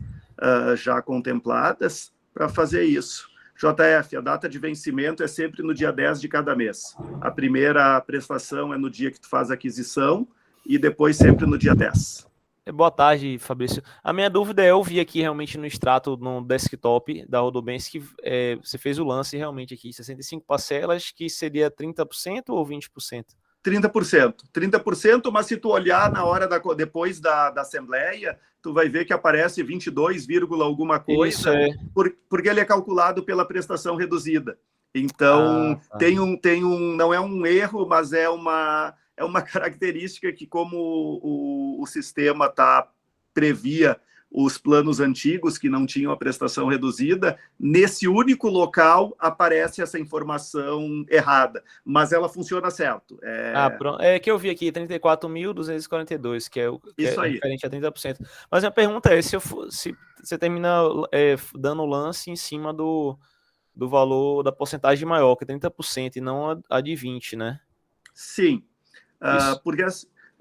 já contempladas para fazer isso. JF, a data de vencimento é sempre no dia 10 de cada mês. A primeira prestação é no dia que tu faz a aquisição e depois sempre no dia 10. Boa tarde, Fabrício. A minha dúvida é, eu vi aqui realmente no extrato, no desktop da Rodobens, que você fez o lance realmente aqui, 65 parcelas, que seria 30% ou 20%? 30%, mas se tu olhar na hora depois da assembleia, tu vai ver que aparece 22, alguma coisa, isso é. Porque ele é calculado pela prestação reduzida. Então, não é um erro, mas é uma característica que, como o sistema previa os planos antigos que não tinham a prestação reduzida, nesse único local aparece essa informação errada, mas ela funciona certo. Pronto. É que eu vi aqui, 34.242, que é referente a 30%. Mas a minha pergunta é, se você termina dando lance em cima do valor da porcentagem maior, que é 30%, e não a de 20%, né? Sim, porque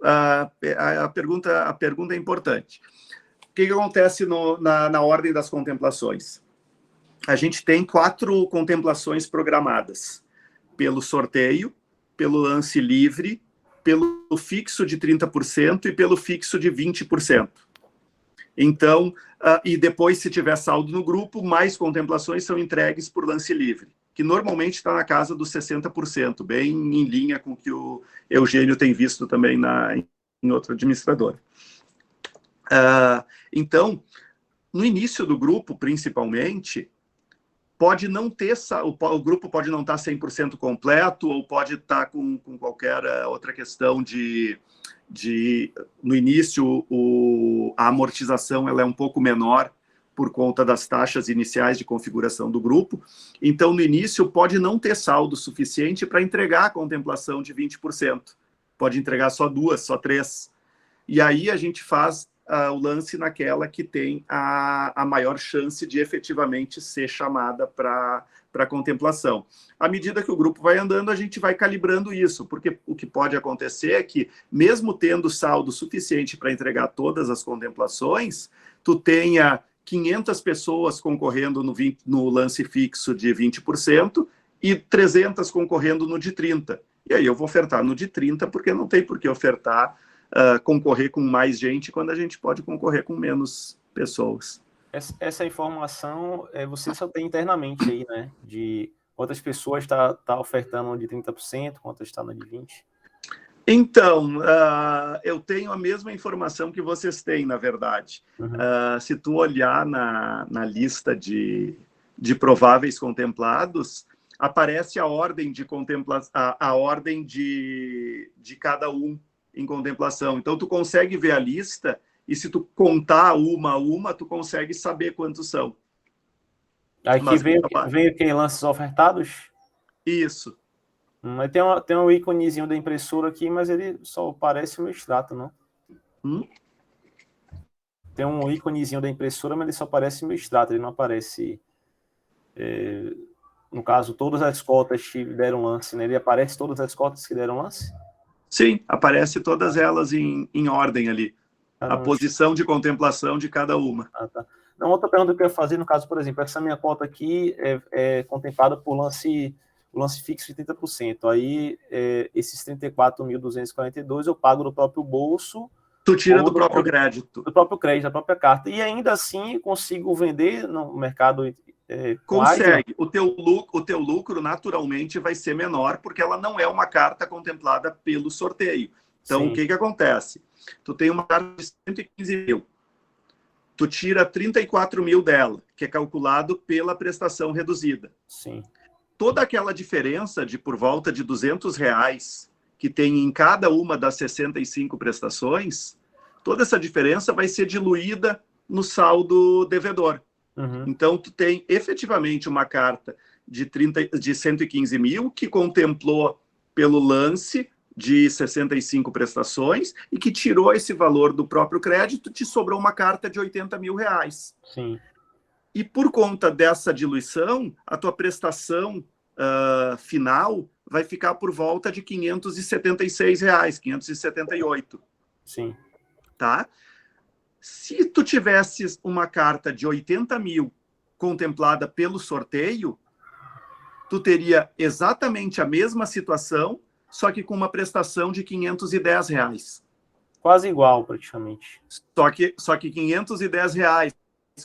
a pergunta é importante. O que acontece na ordem das contemplações? A gente tem 4 contemplações programadas: pelo sorteio, pelo lance livre, pelo fixo de 30% e pelo fixo de 20%. Então, e depois, se tiver saldo no grupo, mais contemplações são entregues por lance livre, que normalmente está na casa dos 60%, bem em linha com o que o Eugênio tem visto também em outro administrador. Então, no início do grupo, principalmente, pode não ter, o grupo pode não estar 100% completo, ou pode estar com qualquer outra questão no início, a amortização ela é um pouco menor por conta das taxas iniciais de configuração do grupo. Então, no início, pode não ter saldo suficiente para entregar a contemplação de 20%. Pode entregar só 2, só 3. E aí a gente faz o lance naquela que tem a maior chance de efetivamente ser chamada para contemplação. À medida que o grupo vai andando, a gente vai calibrando isso, porque o que pode acontecer é que, mesmo tendo saldo suficiente para entregar todas as contemplações, tu tenha 500 pessoas concorrendo no lance fixo de 20% e 300 concorrendo no de 30%. E aí eu vou ofertar no de 30%, porque não tem por que ofertar concorrer com mais gente quando a gente pode concorrer com menos pessoas. Essa informação você só tem internamente aí, né? De quantas pessoas tá ofertando de 30%, quantas está no de 20%? Então, eu tenho a mesma informação que vocês têm, na verdade. Uhum. Se tu olhar na lista de prováveis contemplados, aparece a ordem de cada um em contemplação. Então, tu consegue ver a lista e, se tu contar uma a uma, tu consegue saber quantos são. Aqui veio quem? Lances ofertados? Isso. Mas tem um íconezinho da impressora aqui, mas ele só parece um extrato, não? tem um íconezinho da impressora, mas ele só aparece no extrato, ele não aparece... no caso, todas as cotas que deram lance, né? Ele aparece todas as cotas que deram lance? Sim, aparece todas elas em ordem ali. A posição de contemplação de cada uma. Ah, tá. Não, outra pergunta que eu ia fazer, no caso, por exemplo, essa minha cota aqui é contemplada por lance fixo de 30%. Aí, esses 34.242 eu pago do próprio bolso. Tu tira do próprio crédito. Do próprio crédito, da própria carta. E ainda assim, consigo vender no mercado... Consegue. O teu lucro, naturalmente, vai ser menor, porque ela não é uma carta contemplada pelo sorteio. Então, o que acontece? Tu tem uma carta de 115 mil. Tu tira 34 mil dela, que é calculado pela prestação reduzida. Sim. Toda aquela diferença de por volta de R$200 que tem em cada uma das 65 prestações, toda essa diferença vai ser diluída no saldo devedor. Uhum. Então, tu tem efetivamente uma carta de 115 mil que contemplou pelo lance de 65 prestações e que tirou esse valor do próprio crédito, te sobrou uma carta de R$80 mil. Sim. E por conta dessa diluição, a tua prestação final vai ficar por volta de R$576, 578. Sim. Tá? Se tu tivesses uma carta de 80 mil contemplada pelo sorteio, tu teria exatamente a mesma situação, só que com uma prestação de R$510. Quase igual, praticamente. Só que R$510,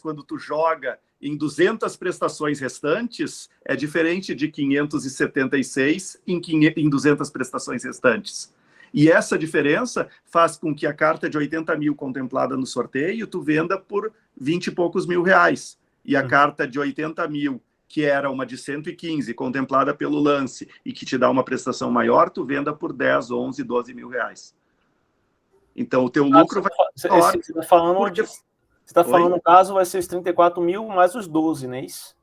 quando tu joga em 200 prestações restantes, é diferente de 576 em 200 prestações restantes. E essa diferença faz com que a carta de 80 mil contemplada no sorteio, tu venda por 20 e poucos mil reais. E a carta de 80 mil, que era uma de 115, contemplada pelo lance, e que te dá uma prestação maior, tu venda por 10, 11, 12 mil reais. Então, o teu lucro vai... Você está falando, no caso, vai ser os 34 mil mais os 12, não é isso?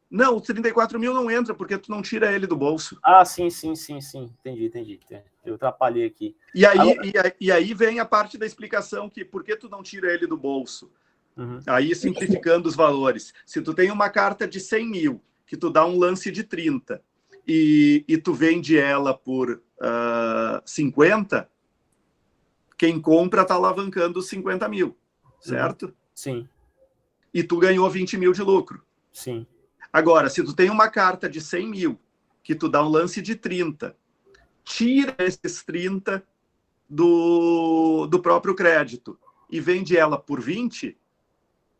Não, os 34 mil não entra, porque tu não tira ele do bolso. Ah, sim. Entendi. Eu atrapalhei aqui. E aí vem a parte da explicação que por que tu não tira ele do bolso. Uhum. Aí, simplificando os valores. Se tu tem uma carta de 100 mil, que tu dá um lance de 30, e tu vende ela por 50, quem compra está alavancando os 50 mil, certo? Sim. E tu ganhou 20 mil de lucro. Sim. Agora, se tu tem uma carta de 100 mil, que tu dá um lance de 30, tira esses 30 do próprio crédito e vende ela por 20,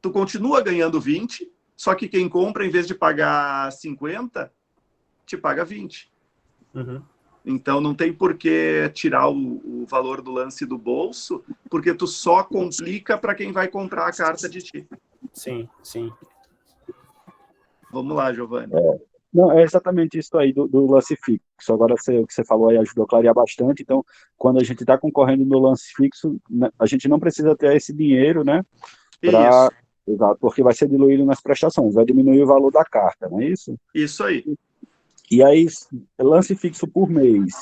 tu continua ganhando 20, só que quem compra, em vez de pagar 50, te paga 20. Uhum. Então, não tem por que tirar o valor do lance do bolso, porque tu só complica para quem vai comprar a carta de ti. Sim. Vamos lá, Giovanni. Não, é exatamente isso aí do lance fixo. Agora, o que você falou aí ajudou a clarear bastante. Então, quando a gente está concorrendo no lance fixo, a gente não precisa ter esse dinheiro, né? Exato, porque vai ser diluído nas prestações, vai diminuir o valor da carta, não é isso? Isso aí. E aí, lance fixo por mês,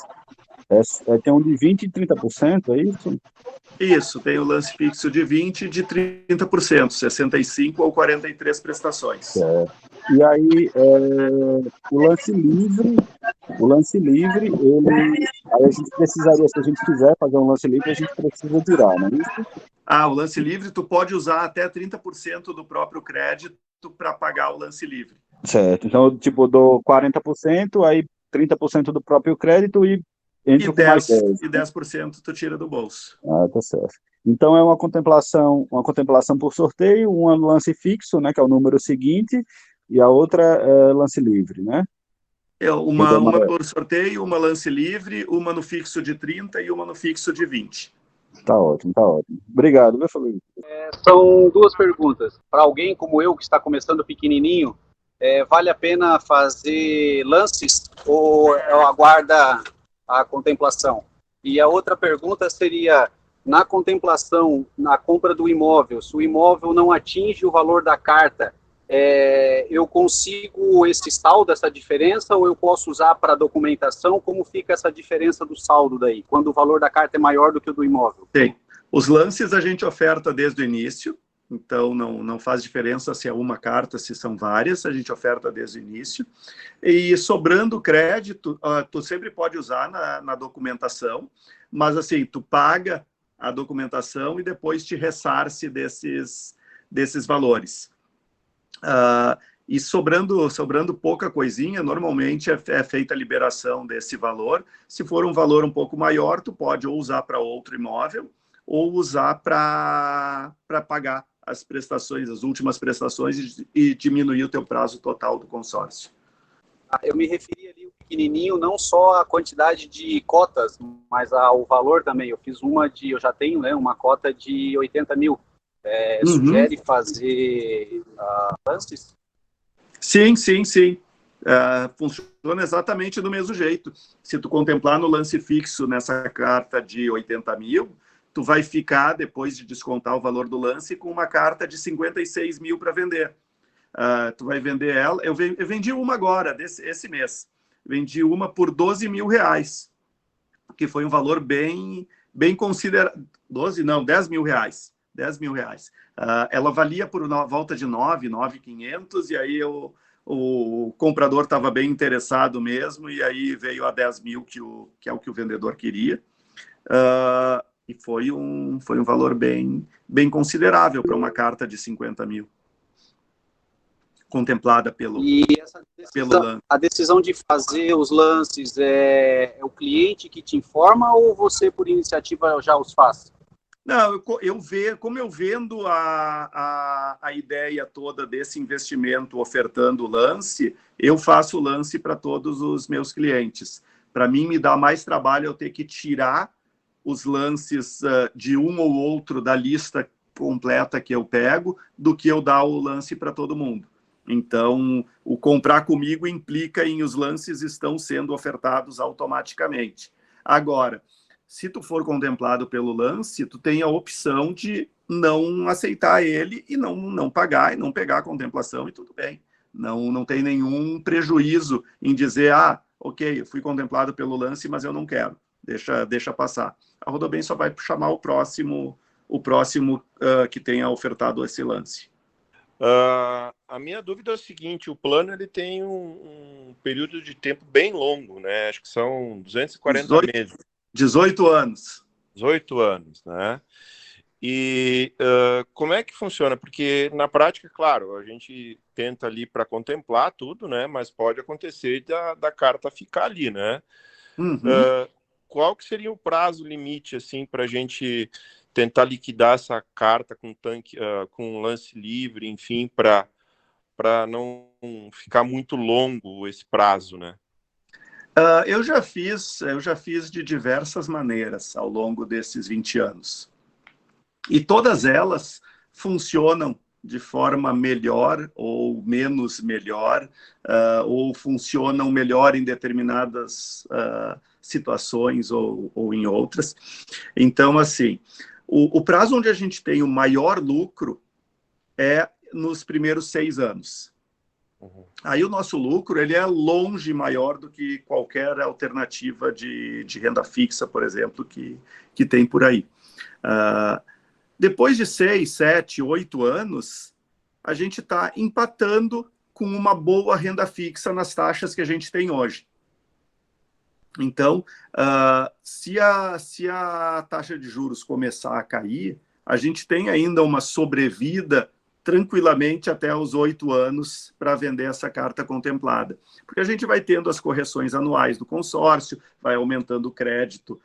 tem um de 20% e 30%, é isso? Isso, tem o lance fixo de 20% e de 30%, 65 ou 43 prestações. E aí, o lance livre, aí a gente precisaria, se a gente quiser fazer um lance livre, a gente precisa tirar, não é isso? O lance livre, tu pode usar até 30% do próprio crédito para pagar o lance livre. Certo, então, tipo, dou 40%, aí 30% do próprio crédito e entro com mais 10%. E 10% tu tira do bolso. Tá certo. Então, é uma contemplação por sorteio, um lance fixo, né, que é o número seguinte, e a outra é lance livre, né? Uma por sorteio, uma lance livre, uma no fixo de 30 e uma no fixo de 20. Tá ótimo. Obrigado, meu Fabrício. São duas perguntas. Para alguém como eu, que está começando pequenininho, vale a pena fazer lances ou aguarda a contemplação? E a outra pergunta seria, na contemplação, na compra do imóvel, se o imóvel não atinge o valor da carta, eu consigo esse saldo, essa diferença, ou eu posso usar para documentação? Como fica essa diferença do saldo daí, quando o valor da carta é maior do que o do imóvel? Os lances a gente oferta desde o início, então não faz diferença se é uma carta, se são várias, a gente oferta desde o início. E sobrando crédito, tu sempre pode usar na documentação, mas assim, tu paga a documentação e depois te ressarce desses valores. E sobrando pouca coisinha, normalmente é feita a liberação desse valor. Se for um valor um pouco maior, tu pode ou usar para outro imóvel, ou usar para pagar as prestações, as últimas prestações, e diminuir o teu prazo total do consórcio. Eu me referi ali o pequenininho, não só a quantidade de cotas, mas ao valor também. Eu fiz eu já tenho, né, uma cota de 80 mil. Sugere fazer lances? Sim. Funciona exatamente do mesmo jeito. Se tu contemplar no lance fixo nessa carta de 80 mil, tu vai ficar, depois de descontar o valor do lance, com uma carta de 56 mil para vender. Tu vai vender ela. Eu vendi uma agora, esse mês. Vendi uma por 12 mil reais, que foi um valor bem considerado. 10 mil reais. 10 mil reais. Ela valia por volta de 9.500, e aí o comprador estava bem interessado mesmo, e aí veio a 10 mil, que é o que o vendedor queria. E foi um valor bem considerável para uma carta de 50 mil. Contemplada pelo lance. A decisão de fazer os lances é o cliente que te informa, ou você, por iniciativa, já os faz? Não, como eu vendo a ideia toda desse investimento ofertando o lance, eu faço o lance para todos os meus clientes. Para mim, me dá mais trabalho eu ter que tirar os lances de um ou outro da lista completa que eu pego, do que eu dar o lance para todo mundo. Então, o comprar comigo implica em os lances estão sendo ofertados automaticamente. Agora, se tu for contemplado pelo lance, tu tem a opção de não aceitar ele e não pagar, e não pegar a contemplação, e tudo bem. Não tem nenhum prejuízo em dizer, ok, eu fui contemplado pelo lance, mas eu não quero, deixa passar. A Rodobem só vai chamar o próximo que tenha ofertado esse lance. A minha dúvida é o seguinte: o plano ele tem um período de tempo bem longo, né? Acho que são 240 meses. 18 anos. 18 anos, né? E como é que funciona? Porque na prática, claro, a gente tenta ali para contemplar tudo, né? Mas pode acontecer da carta ficar ali, né? Qual que seria o prazo limite, assim, para a gente tentar liquidar essa carta com lance livre, enfim, para não ficar muito longo esse prazo, né? Eu já fiz de diversas maneiras ao longo desses 20 anos. E todas elas funcionam de forma melhor ou menos melhor, ou funcionam melhor em determinadas situações ou em outras. Então, assim, o prazo onde a gente tem o maior lucro é nos primeiros 6 anos. Aí o nosso lucro ele é longe maior do que qualquer alternativa de renda fixa, por exemplo, que tem por aí. Depois de 6, 7, 8 anos, a gente está empatando com uma boa renda fixa nas taxas que a gente tem hoje. Então, se a taxa de juros começar a cair, a gente tem ainda uma sobrevida tranquilamente até os 8 anos para vender essa carta contemplada. Porque a gente vai tendo as correções anuais do consórcio, vai aumentando o crédito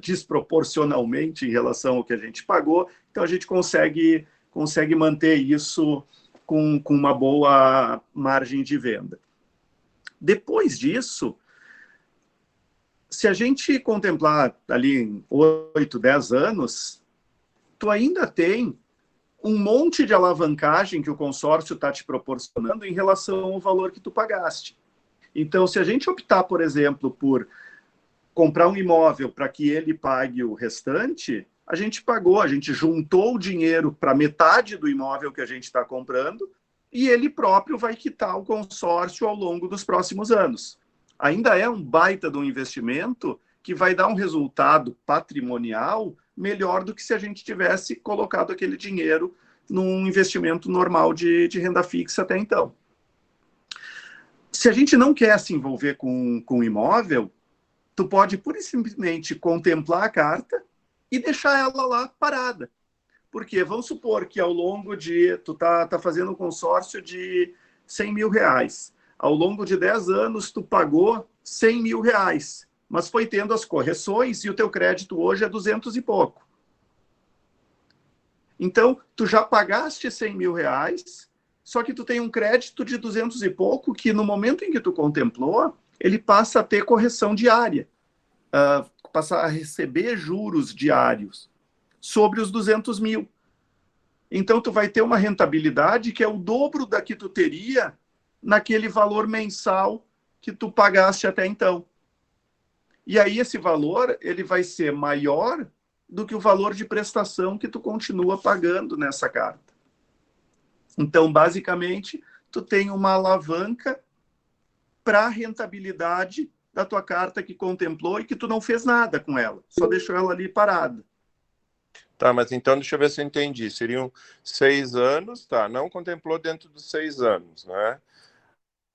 desproporcionalmente em relação ao que a gente pagou, então a gente consegue manter isso com uma boa margem de venda. Depois disso, se a gente contemplar ali em 8, 10 anos, tu ainda tem um monte de alavancagem que o consórcio está te proporcionando em relação ao valor que tu pagaste. Então, se a gente optar, por exemplo, por comprar um imóvel para que ele pague o restante, a gente juntou o dinheiro para metade do imóvel que a gente está comprando e ele próprio vai quitar o consórcio ao longo dos próximos anos. Ainda é um baita de um investimento que vai dar um resultado patrimonial melhor do que se a gente tivesse colocado aquele dinheiro num investimento normal de renda fixa até então. Se a gente não quer se envolver com imóvel, tu pode pura e simplesmente contemplar a carta e deixar ela lá parada. Porque vamos supor que ao longo de... Tu tá fazendo um consórcio de 100 mil reais. Ao longo de 10 anos, tu pagou 100 mil reais. Mas foi tendo as correções e o teu crédito hoje é 200 e pouco. Então, tu já pagaste 100 mil reais, só que tu tem um crédito de 200 e pouco que no momento em que tu contemplou, ele passa a ter correção diária. Passa a receber juros diários sobre os 200 mil. Então, tu vai ter uma rentabilidade que é o dobro da que tu teria naquele valor mensal que tu pagaste até então. E aí, esse valor ele vai ser maior do que o valor de prestação que tu continua pagando nessa carta. Então, basicamente, tu tem uma alavanca para a rentabilidade da tua carta que contemplou e que tu não fez nada com ela, só deixou ela ali parada. Tá, mas então deixa eu ver se eu entendi. Seriam 6 anos, tá? Não contemplou dentro dos 6 anos, né?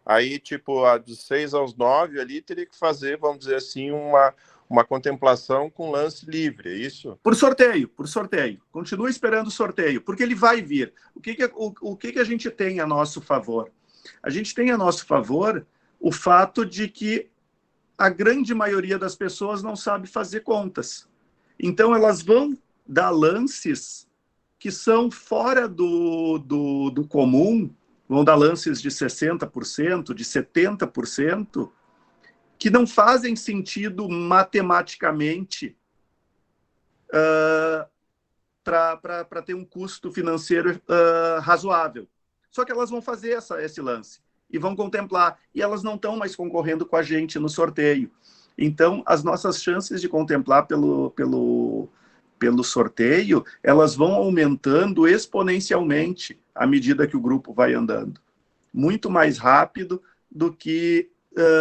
Aí, tipo, dos 6 aos 9 ali, teria que fazer, vamos dizer assim, uma contemplação com lance livre, é isso? Por sorteio. Continua esperando o sorteio, porque ele vai vir. O que a gente tem a nosso favor? A gente tem a nosso favor o fato de que a grande maioria das pessoas não sabe fazer contas. Então, elas vão dar lances que são fora do comum, vão dar lances de 60%, de 70%, que não fazem sentido matematicamente para ter um custo financeiro razoável. Só que elas vão fazer esse lance e vão contemplar, e elas não estão mais concorrendo com a gente no sorteio. Então, as nossas chances de contemplar pelo sorteio, elas vão aumentando exponencialmente à medida que o grupo vai andando. Muito mais rápido do que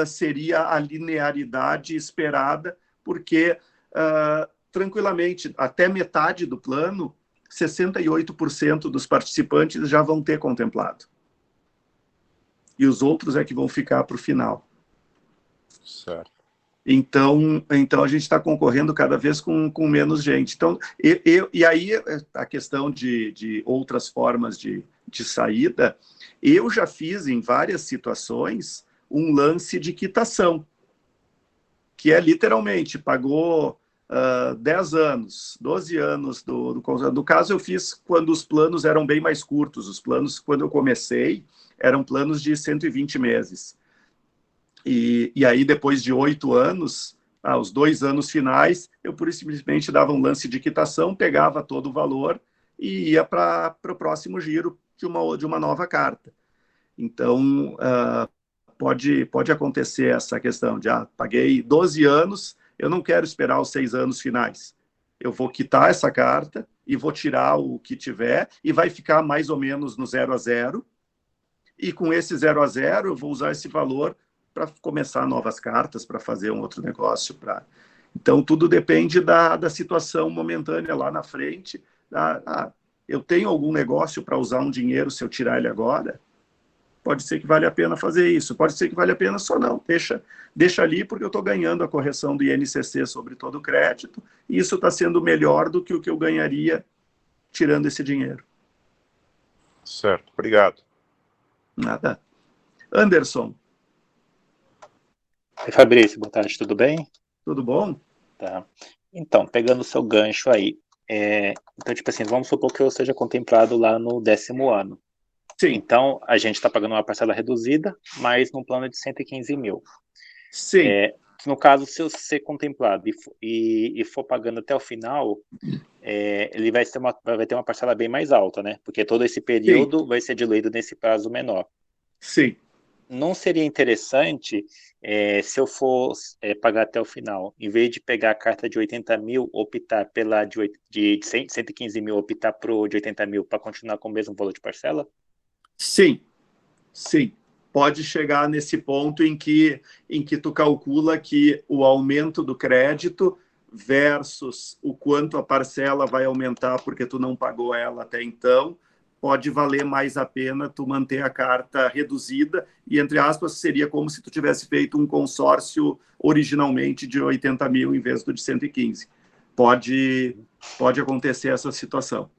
seria a linearidade esperada, porque, tranquilamente, até metade do plano, 68% dos participantes já vão ter contemplado. E os outros é que vão ficar para o final. Certo. Então a gente está concorrendo cada vez com menos gente. Então, e aí a questão de outras formas de saída, eu já fiz em várias situações um lance de quitação, que é literalmente, pagou 10 anos, 12 anos do caso eu fiz quando os planos eram bem mais curtos. Os planos, quando eu comecei, eram planos de 120 meses. E aí, depois de 8 anos, os 2 anos finais, eu pura e simplesmente dava um lance de quitação, pegava todo o valor e ia para o próximo giro de uma nova carta. Então, pode acontecer essa questão de, paguei 12 anos, eu não quero esperar os 6 anos finais. Eu vou quitar essa carta e vou tirar o que tiver e vai ficar mais ou menos no 0 a 0. E com esse 0 a 0, eu vou usar esse valor para começar novas cartas, para fazer um outro negócio. Então, tudo depende da situação momentânea lá na frente. Eu tenho algum negócio para usar um dinheiro se eu tirar ele agora? Pode ser que vale a pena fazer isso. Pode ser que vale a pena só não. Deixa ali, porque eu estou ganhando a correção do INCC sobre todo o crédito, e isso está sendo melhor do que o que eu ganharia tirando esse dinheiro. Certo, obrigado. Nada. Anderson. Oi, Fabrício, boa tarde, tudo bem? Tudo bom? Tá. Então, pegando o seu gancho aí, então, tipo assim, vamos supor que eu seja contemplado lá no 10º ano. Sim. Então, a gente está pagando uma parcela reduzida, mas num plano de 115 mil. Sim. No caso, se eu ser contemplado e for pagando até o final, ele vai ter uma parcela bem mais alta, né? Porque todo esse período Sim. vai ser diluído nesse prazo menor. Sim. Não seria interessante, se eu for pagar até o final, em vez de pegar a carta de 80 mil, optar pela de 115 mil, optar pro de 80 mil para continuar com o mesmo valor de parcela? Sim. Pode chegar nesse ponto em que tu calcula que o aumento do crédito versus o quanto a parcela vai aumentar porque tu não pagou ela até então, pode valer mais a pena tu manter a carta reduzida e, entre aspas, seria como se tu tivesse feito um consórcio originalmente de 80 mil em vez do de 115. Pode acontecer essa situação.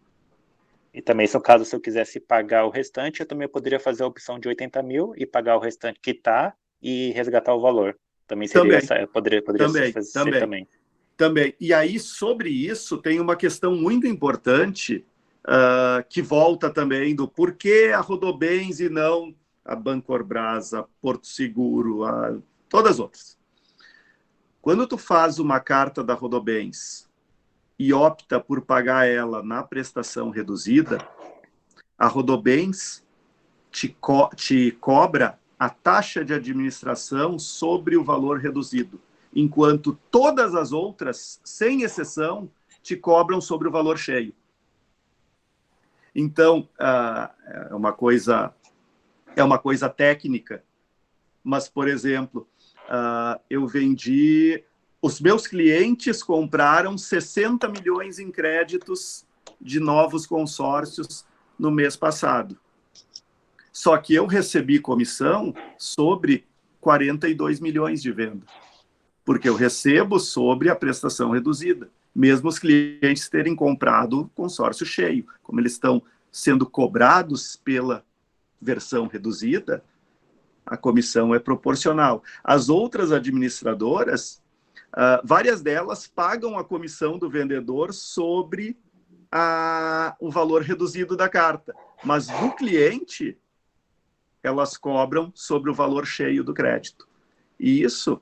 E também, se eu quisesse pagar o restante, eu também poderia fazer a opção de 80 mil e pagar o restante quitar e resgatar o valor. Também seria poderia ser também. Também. E aí, sobre isso, tem uma questão muito importante que volta também do porquê a Rodobens e não a Bancorbras, a Porto Seguro, todas as outras. Quando tu faz uma carta da Rodobens e opta por pagar ela na prestação reduzida, a Rodobens te cobra a taxa de administração sobre o valor reduzido, enquanto todas as outras, sem exceção, te cobram sobre o valor cheio. Então, é uma coisa técnica, mas, por exemplo, eu vendi... Os meus clientes compraram 60 milhões em créditos de novos consórcios no mês passado. Só que eu recebi comissão sobre 42 milhões de venda, porque eu recebo sobre a prestação reduzida, mesmo os clientes terem comprado consórcio cheio. Como eles estão sendo cobrados pela versão reduzida, a comissão é proporcional. As outras administradoras... várias delas pagam a comissão do vendedor sobre o valor reduzido da carta, mas do cliente elas cobram sobre o valor cheio do crédito. E isso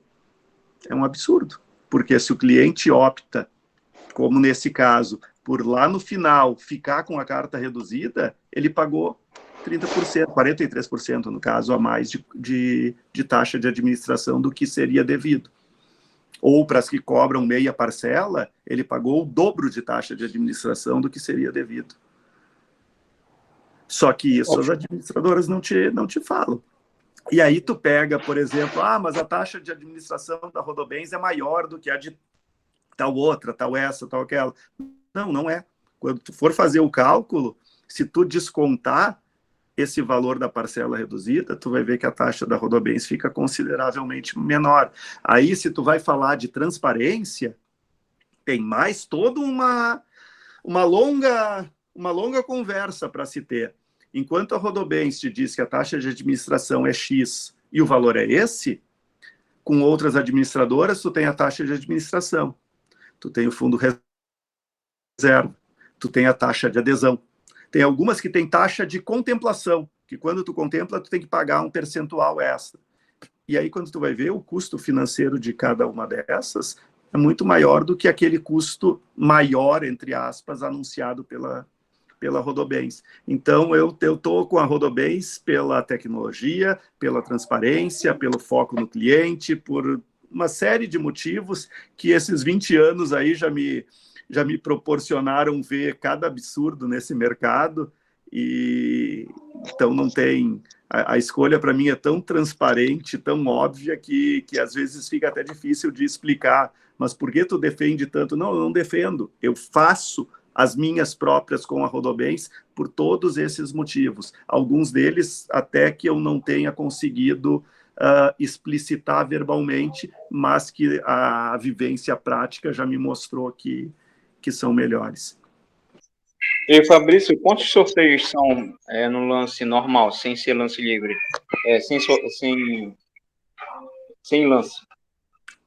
é um absurdo, porque se o cliente opta, como nesse caso, por lá no final ficar com a carta reduzida, ele pagou 30%, 43% no caso, a mais de taxa de administração do que seria devido. Ou para as que cobram meia parcela, ele pagou o dobro de taxa de administração do que seria devido. Só que isso as administradoras não te falam. E aí tu pega, por exemplo, mas a taxa de administração da Rodobens é maior do que a de tal outra, tal essa, tal aquela. Não, não é. Quando tu for fazer o cálculo, se tu descontar esse valor da parcela reduzida, tu vai ver que a taxa da Rodobens fica consideravelmente menor. Aí, se tu vai falar de transparência, tem mais toda uma longa conversa para se ter. Enquanto a Rodobens te diz que a taxa de administração é X e o valor é esse, com outras administradoras, tu tem a taxa de administração, tu tem o fundo reserva, tu tem a taxa de adesão. Tem algumas que têm taxa de contemplação, que quando tu contempla, tu tem que pagar um percentual extra. E aí, quando tu vai ver, o custo financeiro de cada uma dessas é muito maior do que aquele custo maior, entre aspas, anunciado pela Rodobens. Então, eu estou com a Rodobens pela tecnologia, pela transparência, pelo foco no cliente, por uma série de motivos que esses 20 anos aí já me proporcionaram ver cada absurdo nesse mercado, e então não tem... A escolha para mim é tão transparente, tão óbvia, que às vezes fica até difícil de explicar. Mas por que tu defende tanto? Não, eu não defendo. Eu faço as minhas próprias com a Rodobens por todos esses motivos. Alguns deles até que eu não tenha conseguido explicitar verbalmente, mas que a vivência prática já me mostrou que são melhores. E, Fabrício, quantos sorteios são no lance normal, sem ser lance livre? Sem lance.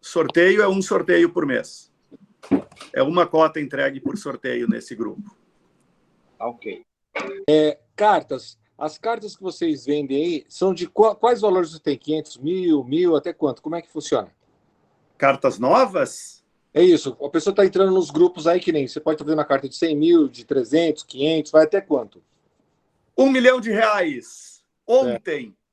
Sorteio é um sorteio por mês. É uma cota entregue por sorteio nesse grupo. Ok. Cartas. As cartas que vocês vendem aí são de quais valores você tem? 500 mil, 1.000, até quanto? Como é que funciona? Cartas novas? É isso. A pessoa está entrando nos grupos aí que nem... Você pode estar fazendo uma carta de 100 mil, de 300, 500, vai até quanto? R$1 milhão.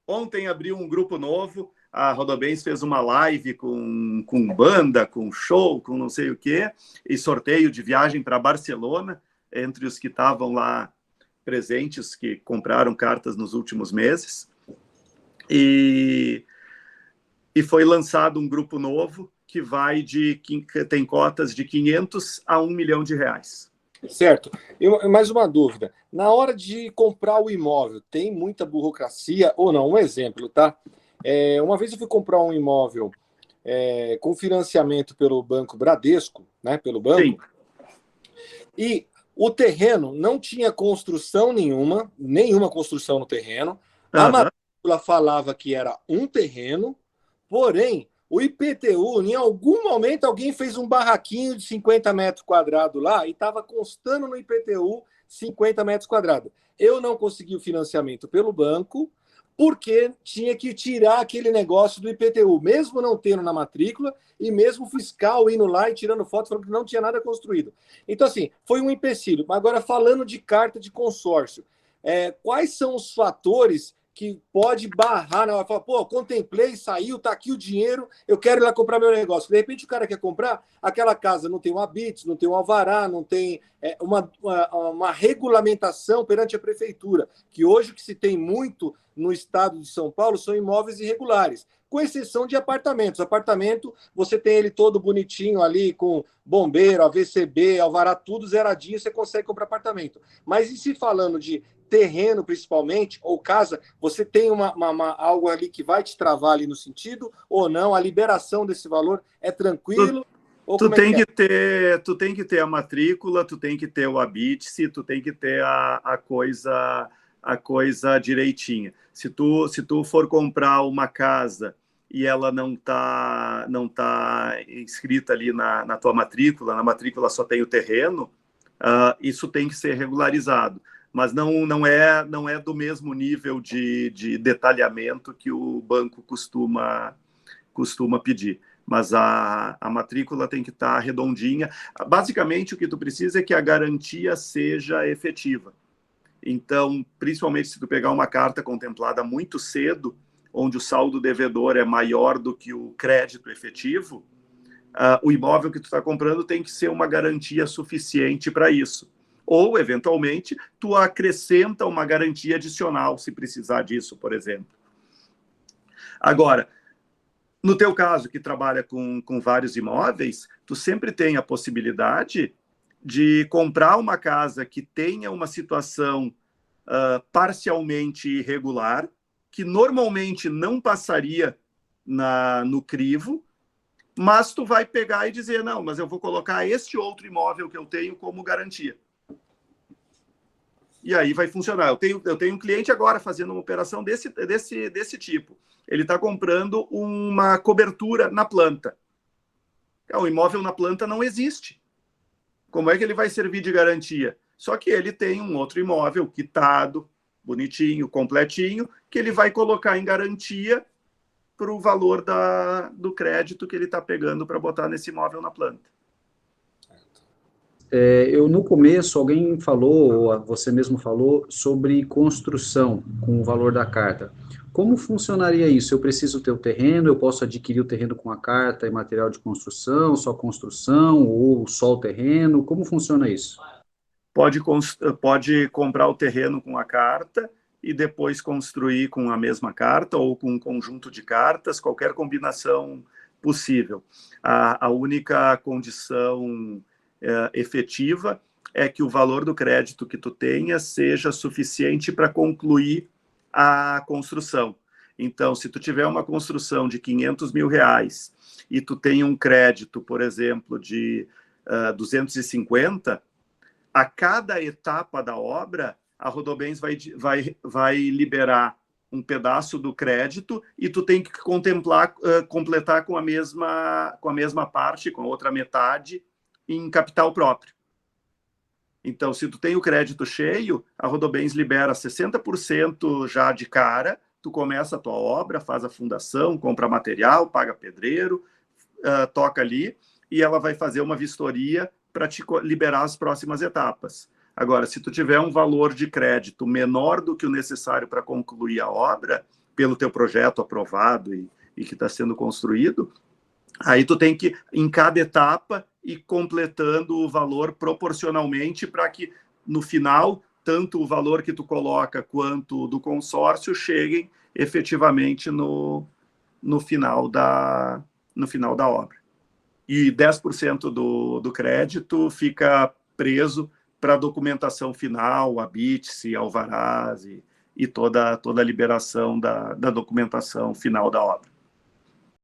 Ontem abriu um grupo novo. A Rodobens fez uma live com banda, com show, com não sei o quê, e sorteio de viagem para Barcelona, entre os que estavam lá presentes, que compraram cartas nos últimos meses. E foi lançado um grupo novo, que tem cotas de 500 a 1 milhão de reais. Certo. Mais uma dúvida. Na hora de comprar o imóvel, tem muita burocracia ou não? Um exemplo, tá? Uma vez eu fui comprar um imóvel com financiamento pelo Banco Bradesco, né? Pelo banco. Sim. E o terreno não tinha construção nenhuma construção no terreno. A matrícula falava que era um terreno, porém, o IPTU, em algum momento, alguém fez um barraquinho de 50 metros quadrados lá e estava constando no IPTU 50 metros quadrados. Eu não consegui o financiamento pelo banco porque tinha que tirar aquele negócio do IPTU, mesmo não tendo na matrícula e mesmo o fiscal indo lá e tirando foto falando que não tinha nada construído. Então, assim, foi um empecilho. Agora, falando de carta de consórcio, quais são os fatores que pode barrar na hora? Fala, pô, contemplei, saiu, tá aqui o dinheiro, eu quero ir lá comprar meu negócio. De repente o cara quer comprar, aquela casa não tem um habite, não tem um alvará, não tem uma regulamentação perante a prefeitura, que hoje o que se tem muito no estado de São Paulo são imóveis irregulares, com exceção de apartamentos. Apartamento, você tem ele todo bonitinho ali, com bombeiro, AVCB, alvará, tudo zeradinho, você consegue comprar apartamento. Mas e se falando de terreno, principalmente, ou casa, você tem algo ali que vai te travar ali no sentido, ou não? A liberação desse valor é tranquilo? Tu tem que ter a matrícula, tu tem que ter o habite-se, tu tem que ter a coisa direitinha. Se tu for comprar uma casa e ela não tá inscrita ali na tua matrícula, na matrícula só tem o terreno, isso tem que ser regularizado. Mas não é do mesmo nível de detalhamento que o banco costuma pedir. Mas a matrícula tem que estar redondinha. Basicamente, o que tu precisa é que a garantia seja efetiva. Então, principalmente se tu pegar uma carta contemplada muito cedo, onde o saldo devedor é maior do que o crédito efetivo, o imóvel que tu está comprando tem que ser uma garantia suficiente para isso. Ou, eventualmente, tu acrescenta uma garantia adicional, se precisar disso, por exemplo. Agora, no teu caso, que trabalha com vários imóveis, tu sempre tem a possibilidade de comprar uma casa que tenha uma situação parcialmente irregular, que normalmente não passaria no crivo, mas tu vai pegar e dizer, não, mas eu vou colocar este outro imóvel que eu tenho como garantia. E aí vai funcionar. Eu tenho um cliente agora fazendo uma operação desse tipo. Ele está comprando uma cobertura na planta. O imóvel na planta não existe. Como é que ele vai servir de garantia? Só que ele tem um outro imóvel quitado, bonitinho, completinho, que ele vai colocar em garantia para o valor do crédito que ele está pegando para botar nesse imóvel na planta. No começo, alguém falou, ou você mesmo falou, sobre construção com o valor da carta. Como funcionaria isso? Eu preciso ter o terreno, eu posso adquirir o terreno com a carta e material de construção, ou só o terreno? Como funciona isso? Pode comprar o terreno com a carta e depois construir com a mesma carta ou com um conjunto de cartas, qualquer combinação possível. A única condição efetiva é que o valor do crédito que tu tenha seja suficiente para concluir a construção. Então, se tu tiver uma construção de 500 mil reais e tu tem um crédito, por exemplo, de 250, a cada etapa da obra, a Rodobens vai liberar um pedaço do crédito e tu tem que completar com a mesma parte, com a outra metade, em capital próprio. Então, se tu tem o crédito cheio, a Rodobens libera 60% já de cara, tu começa a tua obra, faz a fundação, compra material, paga pedreiro, toca ali, e ela vai fazer uma vistoria para te liberar as próximas etapas. Agora, se tu tiver um valor de crédito menor do que o necessário para concluir a obra, pelo teu projeto aprovado e que está sendo construído, aí tu tem que, em cada etapa, ir completando o valor proporcionalmente para que, no final, tanto o valor que tu coloca quanto do consórcio cheguem efetivamente no final da obra. e 10% do crédito fica preso para a documentação final, a BITS, alvarás e toda a liberação da documentação final da obra.